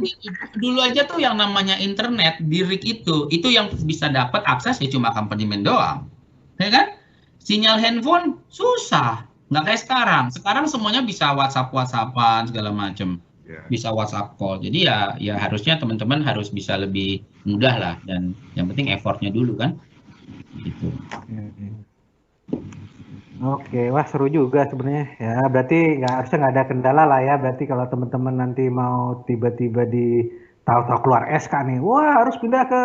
dulu aja tuh yang namanya internet di RIK itu yang bisa dapat akses ya cuma company man doang, ya kan? Sinyal handphone susah, nggak kayak sekarang. Sekarang semuanya bisa WhatsApp-WhatsAppan segala macam, Ya. bisa WhatsApp call. Jadi ya harusnya teman-teman harus bisa lebih mudah lah, dan yang penting effortnya dulu kan, gitu. Oke, wah seru juga sebenarnya ya. Berarti harusnya nggak ada kendala lah ya. Berarti kalau teman-teman nanti mau tiba-tiba di tahu-tahu keluar SK nih, wah harus pindah ke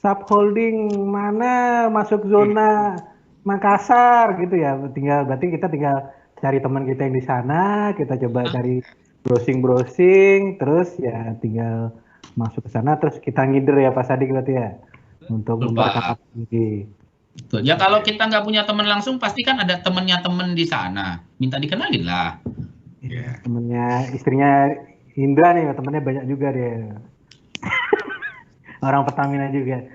subholding mana, masuk zona Makassar gitu ya. Berarti kita tinggal cari teman kita yang di sana, kita coba cari browsing-browsing, terus ya tinggal masuk ke sana, terus kita ngider ya Pak Sadik berarti ya untuk Lupa. memperketat diri. Betul. Ya kalau kita nggak punya teman langsung, pasti kan ada temennya temen di sana. Minta dikenalin lah. Ya. Temennya istrinya Indra nih, temennya banyak juga dia. Orang Pertamina juga.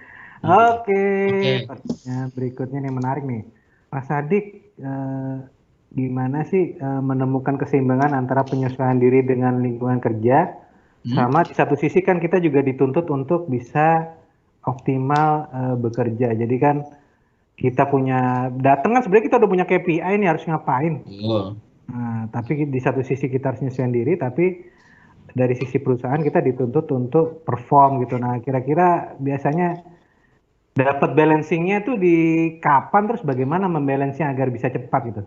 Oke, Oke. pertanyaan berikutnya nih menarik nih. Pak Sadik, gimana sih menemukan keseimbangan antara penyesuaian diri dengan lingkungan kerja, sama di satu sisi kan kita juga dituntut untuk bisa optimal bekerja. Jadi kan kita punya datang kan sebenarnya kita udah punya KPI nih harus ngapain. Betul. Nah, tapi di satu sisi kita harus nyesuaiin diri, tapi dari sisi perusahaan kita dituntut untuk perform gitu. Nah, kira-kira biasanya dapat balancingnya tuh di kapan, terus bagaimana membalance-nya agar bisa cepat gitu?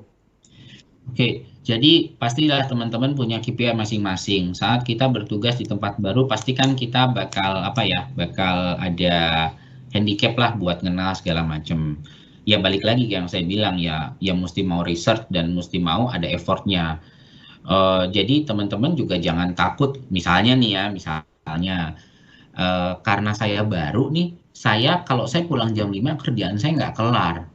Oke, jadi pastilah teman-teman punya KPI masing-masing. Saat kita bertugas di tempat baru, pastikan kita bakal bakal ada handicap lah buat kenal segala macam. Ya balik lagi yang saya bilang ya mesti mau research dan mesti mau ada effortnya. Jadi teman-teman juga jangan takut. Misalnya nih ya, karena saya baru nih, kalau saya pulang jam 5 kerjaan saya nggak kelar.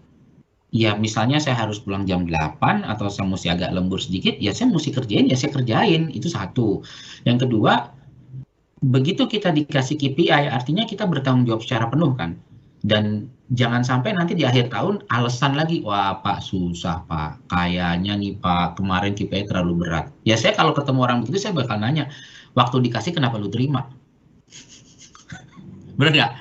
Ya misalnya saya harus pulang jam 8 atau saya mesti agak lembur sedikit, ya saya mesti kerjain, ya saya kerjain. Itu satu. Yang kedua, begitu kita dikasih KPI, artinya kita bertanggung jawab secara penuh kan. Dan jangan sampai nanti di akhir tahun alasan lagi, wah Pak susah Pak, kayaknya nih Pak kemarin KPI terlalu berat. Ya saya kalau ketemu orang begitu saya bakal nanya, waktu dikasih kenapa lu terima? Bener nggak?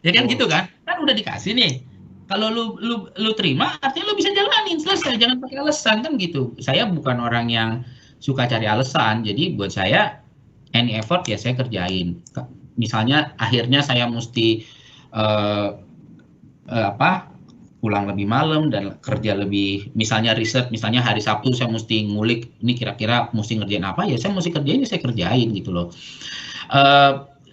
Ya kan gitu kan? Kan udah dikasih nih. Kalau lu terima, artinya lu bisa jalanin, selesai. Jangan pakai alasan kan gitu. Saya bukan orang yang suka cari alasan. Jadi buat saya any effort ya saya kerjain. Misalnya akhirnya saya mesti pulang lebih malam dan kerja lebih, misalnya riset, misalnya hari Sabtu saya mesti ngulik ini kira-kira mesti ngerjain apa, ya saya mesti kerjain, ya saya kerjain gitu loh.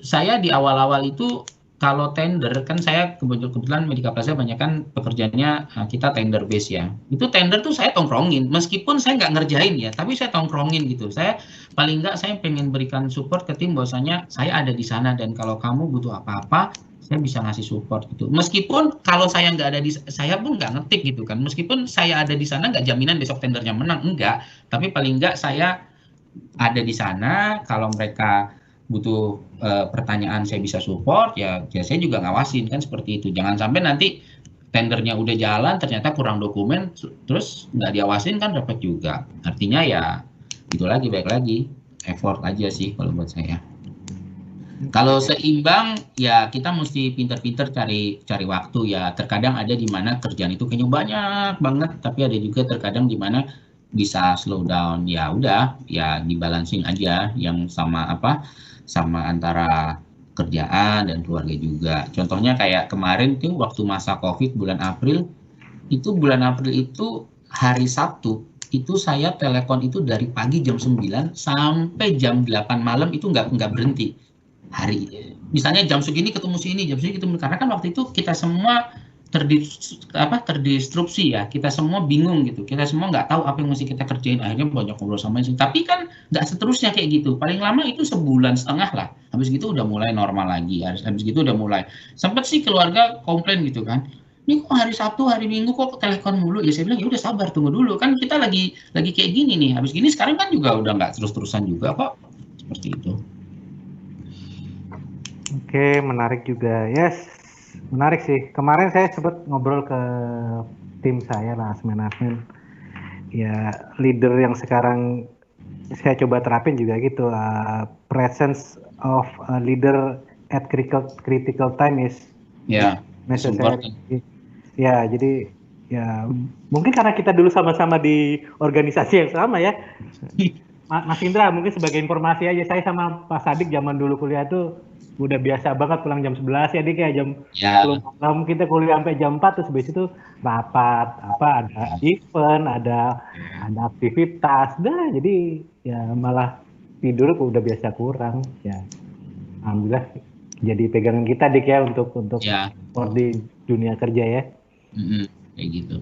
Saya di awal-awal itu kalau tender kan saya kebetulan Medica Plaza banyak kan pekerjaannya kita tender base ya. Itu tender tuh saya tongkrongin, meskipun saya nggak ngerjain ya, tapi saya tongkrongin gitu. Saya paling nggak saya pengen berikan support ke tim bahwasanya saya ada di sana dan kalau kamu butuh apa-apa saya bisa ngasih support gitu. Meskipun kalau saya nggak ada saya pun nggak ngetik gitu kan. Meskipun saya ada di sana nggak jaminan besok tendernya menang, enggak. Tapi paling nggak saya ada di sana, kalau mereka butuh pertanyaan saya bisa support, ya saya juga ngawasin kan seperti itu. Jangan sampai nanti tendernya udah jalan ternyata kurang dokumen terus nggak diawasin kan dapat juga. Artinya ya itu lagi, baik lagi effort aja sih kalau buat saya. Kalau seimbang ya kita mesti pinter-pinter cari waktu ya. Terkadang ada di mana kerjaan itu kayaknya banyak banget, tapi ada juga terkadang di mana bisa slow down. Ya udah, ya dibalancing aja yang sama antara kerjaan dan keluarga juga. Contohnya kayak kemarin tuh waktu masa Covid bulan April itu hari Sabtu itu saya telepon itu dari pagi jam 9 sampai jam 8 malam itu nggak berhenti. Misalnya jam segini ketemu sini, jam segini ketemu, karena kan waktu itu kita semua terdistrupsi ya, kita semua bingung gitu, kita semua nggak tahu apa yang mesti kita kerjain, akhirnya banyak ngobrol sama sih. Tapi kan nggak seterusnya kayak gitu, paling lama itu sebulan setengah lah, habis gitu udah mulai normal lagi, habis gitu udah mulai, sempat sih keluarga komplain gitu kan, ini kok hari Sabtu, hari Minggu kok telepon mulu, ya saya bilang ya udah sabar, tunggu dulu, kan kita lagi kayak gini nih, habis gini sekarang kan juga udah nggak terus-terusan juga kok, seperti itu. Oke, menarik juga. Yes, menarik sih. Kemarin saya sempat ngobrol ke tim saya lah, asmen. Ya, leader yang sekarang saya coba terapin juga gitu. Presence of a leader at critical time is necessary. Ya, jadi ya mungkin karena kita dulu sama-sama di organisasi yang sama ya. Mas Indra, mungkin sebagai informasi aja, saya sama Pak Sadik zaman dulu kuliah tuh udah biasa banget pulang jam 11 ya, dia kayak jam 10 malam kita kuliah sampai jam 4, terus habis itu rapat, ada event, ada aktivitas, jadi ya malah tidur udah biasa kurang ya. Alhamdulillah jadi pegangan kita Dik ya untuk di dunia kerja ya. Kayak gitu.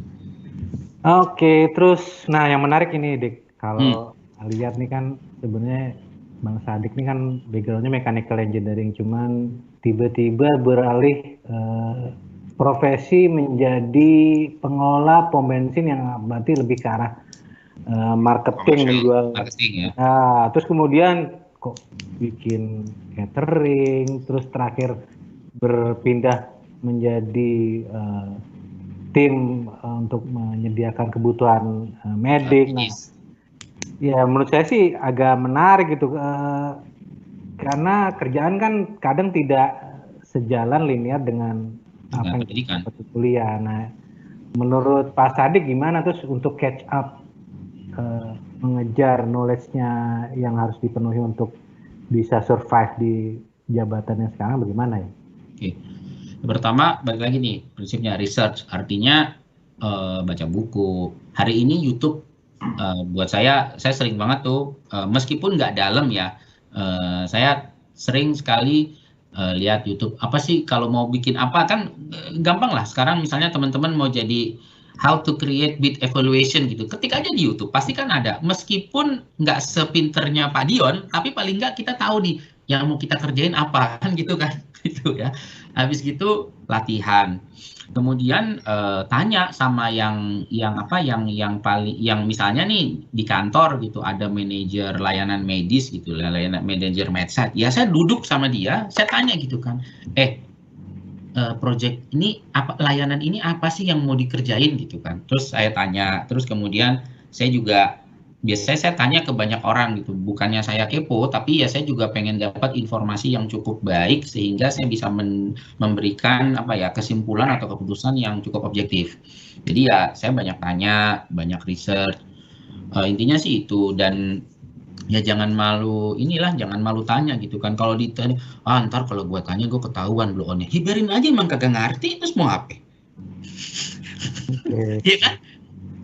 Oke, terus nah yang menarik ini Dik, kalau lihat nih kan sebenarnya Bang Sadik nih kan backgroundnya mechanical engineering, cuman tiba-tiba beralih profesi menjadi pengelola pom bensin yang berarti lebih ke arah marketing, menjual. Ya. Nah, terus kemudian kok bikin catering, terus terakhir berpindah menjadi tim untuk menyediakan kebutuhan medik. Nah, ya menurut saya sih agak menarik gitu, karena kerjaan kan kadang tidak sejalan linear dengan apa yang kita kuliah. Nah, menurut Pak Sadik gimana terus untuk catch up mengejar knowledge-nya yang harus dipenuhi untuk bisa survive di jabatannya sekarang bagaimana ya? Oke. Pertama, balik lagi nih, prinsipnya research, artinya baca buku. Hari ini YouTube, buat saya sering banget tuh, meskipun nggak dalam ya, saya sering sekali lihat YouTube, apa sih kalau mau bikin apa, kan gampang lah, sekarang misalnya teman-teman mau jadi how to create bit evaluation gitu, ketik aja di YouTube, pasti kan ada, meskipun nggak sepinternya Pak Dion, tapi paling nggak kita tahu nih, yang mau kita kerjain apa, kan gitu kan, gitu ya. Habis gitu latihan, kemudian tanya sama yang paling, yang misalnya nih di kantor gitu ada manajer layanan medis gitu, manajer medset, ya saya duduk sama dia, saya tanya gitu kan, project ini apa, layanan ini apa sih yang mau dikerjain gitu kan, terus saya tanya, terus kemudian saya juga biasanya saya tanya ke banyak orang gitu, bukannya saya kepo, tapi ya saya juga pengen dapat informasi yang cukup baik sehingga saya bisa memberikan kesimpulan atau keputusan yang cukup objektif. Jadi ya saya banyak tanya, banyak research, intinya sih itu. Dan ya jangan malu tanya gitu kan. Kalau ditanya, ntar kalau gue tanya gue ketahuan blow on-nya, hibarin aja, emang kagak ngerti terus mau apa? Iya kan?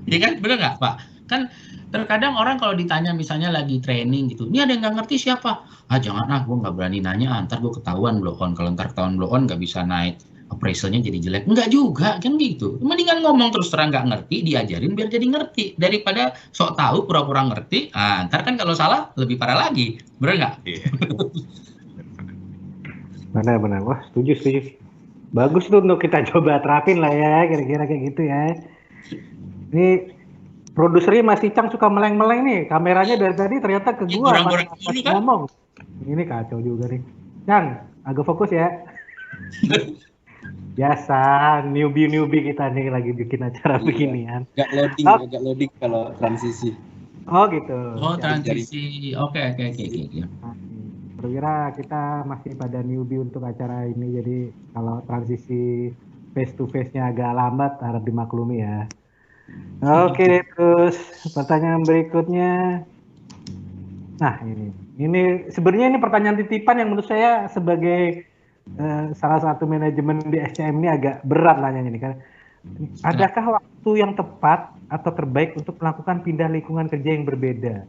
Iya kan, bener nggak Pak? Kan terkadang orang kalau ditanya misalnya lagi training gitu, ini ada yang nggak ngerti siapa? Jangan gue nggak berani nanya, ntar gue ketahuan blow on. Kalau ntar ketahuan blow on nggak bisa naik appraisalnya jadi jelek. Enggak juga kan gitu. Mendingan ngomong terus terang nggak ngerti, diajarin biar jadi ngerti, daripada sok tahu pura-pura ngerti. Ntar kan kalau salah lebih parah lagi, bener nggak? Benar. Wah, setuju. Bagus tuh untuk kita coba terapin lah ya, kira-kira kayak gitu ya. Ini produsernya Mas Icang suka meleng-meleng nih, kameranya dari tadi ternyata ke gua pas ngomong. Ini kacau juga nih. Cang, agak fokus ya. Biasa newbie kita nih lagi bikin acara beginian. Agak loading kalau transisi. Oh gitu. Oh, transisi. Oke. Perwira kita masih pada newbie untuk acara ini, jadi kalau transisi face to face-nya agak lambat harap dimaklumi ya. Oke, terus pertanyaan berikutnya. Nah, ini sebenarnya ini pertanyaan titipan yang menurut saya sebagai salah satu manajemen di SCM ini agak berat nanya ini kan. Adakah waktu yang tepat atau terbaik untuk melakukan pindah lingkungan kerja yang berbeda?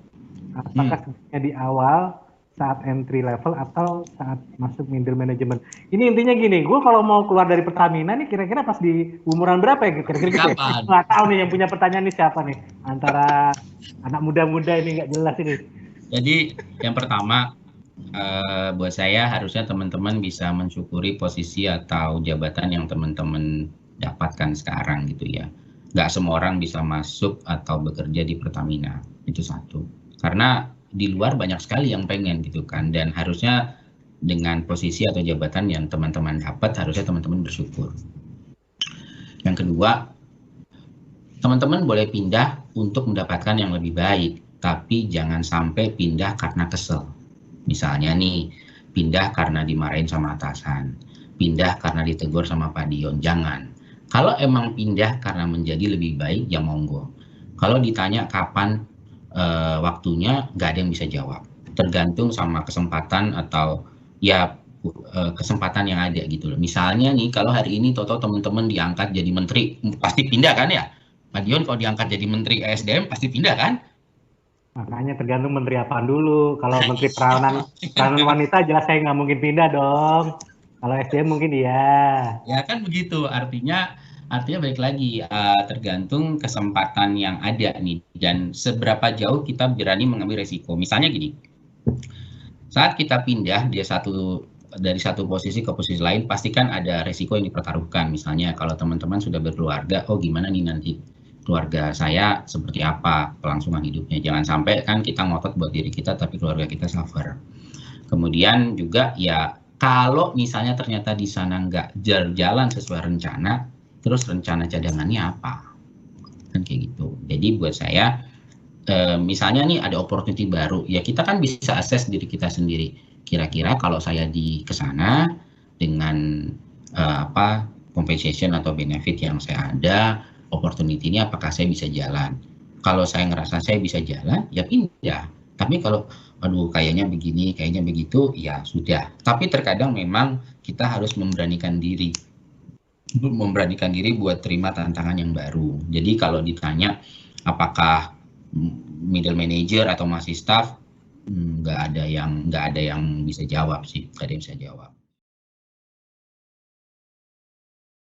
Apakah sebenarnya di awal saat entry level atau saat masuk middle management? Ini intinya gini, gue kalau mau keluar dari Pertamina nih kira-kira pas di umuran berapa ya? Kira-kira gitu. Nggak tahu nih yang punya pertanyaan ini siapa nih? Antara anak muda-muda ini nggak jelas ini. Jadi yang pertama, buat saya harusnya teman-teman bisa mensyukuri posisi atau jabatan yang teman-teman dapatkan sekarang gitu ya. Nggak semua orang bisa masuk atau bekerja di Pertamina, itu satu. Karena di luar banyak sekali yang pengen gitu kan, dan harusnya dengan posisi atau jabatan yang teman-teman dapat harusnya teman-teman bersyukur. Yang kedua, teman-teman boleh pindah untuk mendapatkan yang lebih baik, tapi jangan sampai pindah karena kesel. Misalnya nih, pindah karena dimarahin sama atasan, pindah karena ditegur sama Pak Dion, jangan. Kalau emang pindah karena menjadi lebih baik, ya monggo. Kalau ditanya kapan waktunya, nggak ada yang bisa jawab. Tergantung sama kesempatan atau ya kesempatan yang ada gitu loh. Misalnya nih, kalau hari ini Toto teman-teman diangkat jadi menteri, pasti pindah kan ya? Pak Dion kalau diangkat jadi menteri ESDM pasti pindah kan? Makanya tergantung menteri apa dulu. Kalau menteri peranan wanita jelas saya nggak mungkin pindah dong. Kalau SDM mungkin iya. Ya kan begitu. Artinya balik lagi tergantung kesempatan yang ada nih dan seberapa jauh kita berani mengambil resiko. Misalnya gini, saat kita pindah dari satu posisi ke posisi lain, pastikan ada resiko yang dipertaruhkan. Misalnya kalau teman-teman sudah berkeluarga, gimana nih nanti keluarga saya seperti apa kelangsungan hidupnya. Jangan sampai kan kita ngotot buat diri kita tapi keluarga kita suffer. Kemudian juga ya kalau misalnya ternyata di sana nggak jalan sesuai rencana, terus rencana cadangannya apa? Kan kayak gitu. Jadi buat saya misalnya nih ada opportunity baru, ya kita kan bisa assess diri kita sendiri. Kira-kira kalau saya di kesana dengan compensation atau benefit yang saya ada, opportunity ini apakah saya bisa jalan. Kalau saya ngerasa saya bisa jalan, ya pindah. Tapi kalau aduh kayaknya begini, kayaknya begitu, ya sudah. Tapi terkadang memang kita harus memberanikan diri buat terima tantangan yang baru. Jadi kalau ditanya apakah middle manager atau masih staff, nggak ada yang bisa jawab sih, nggak ada yang bisa jawab.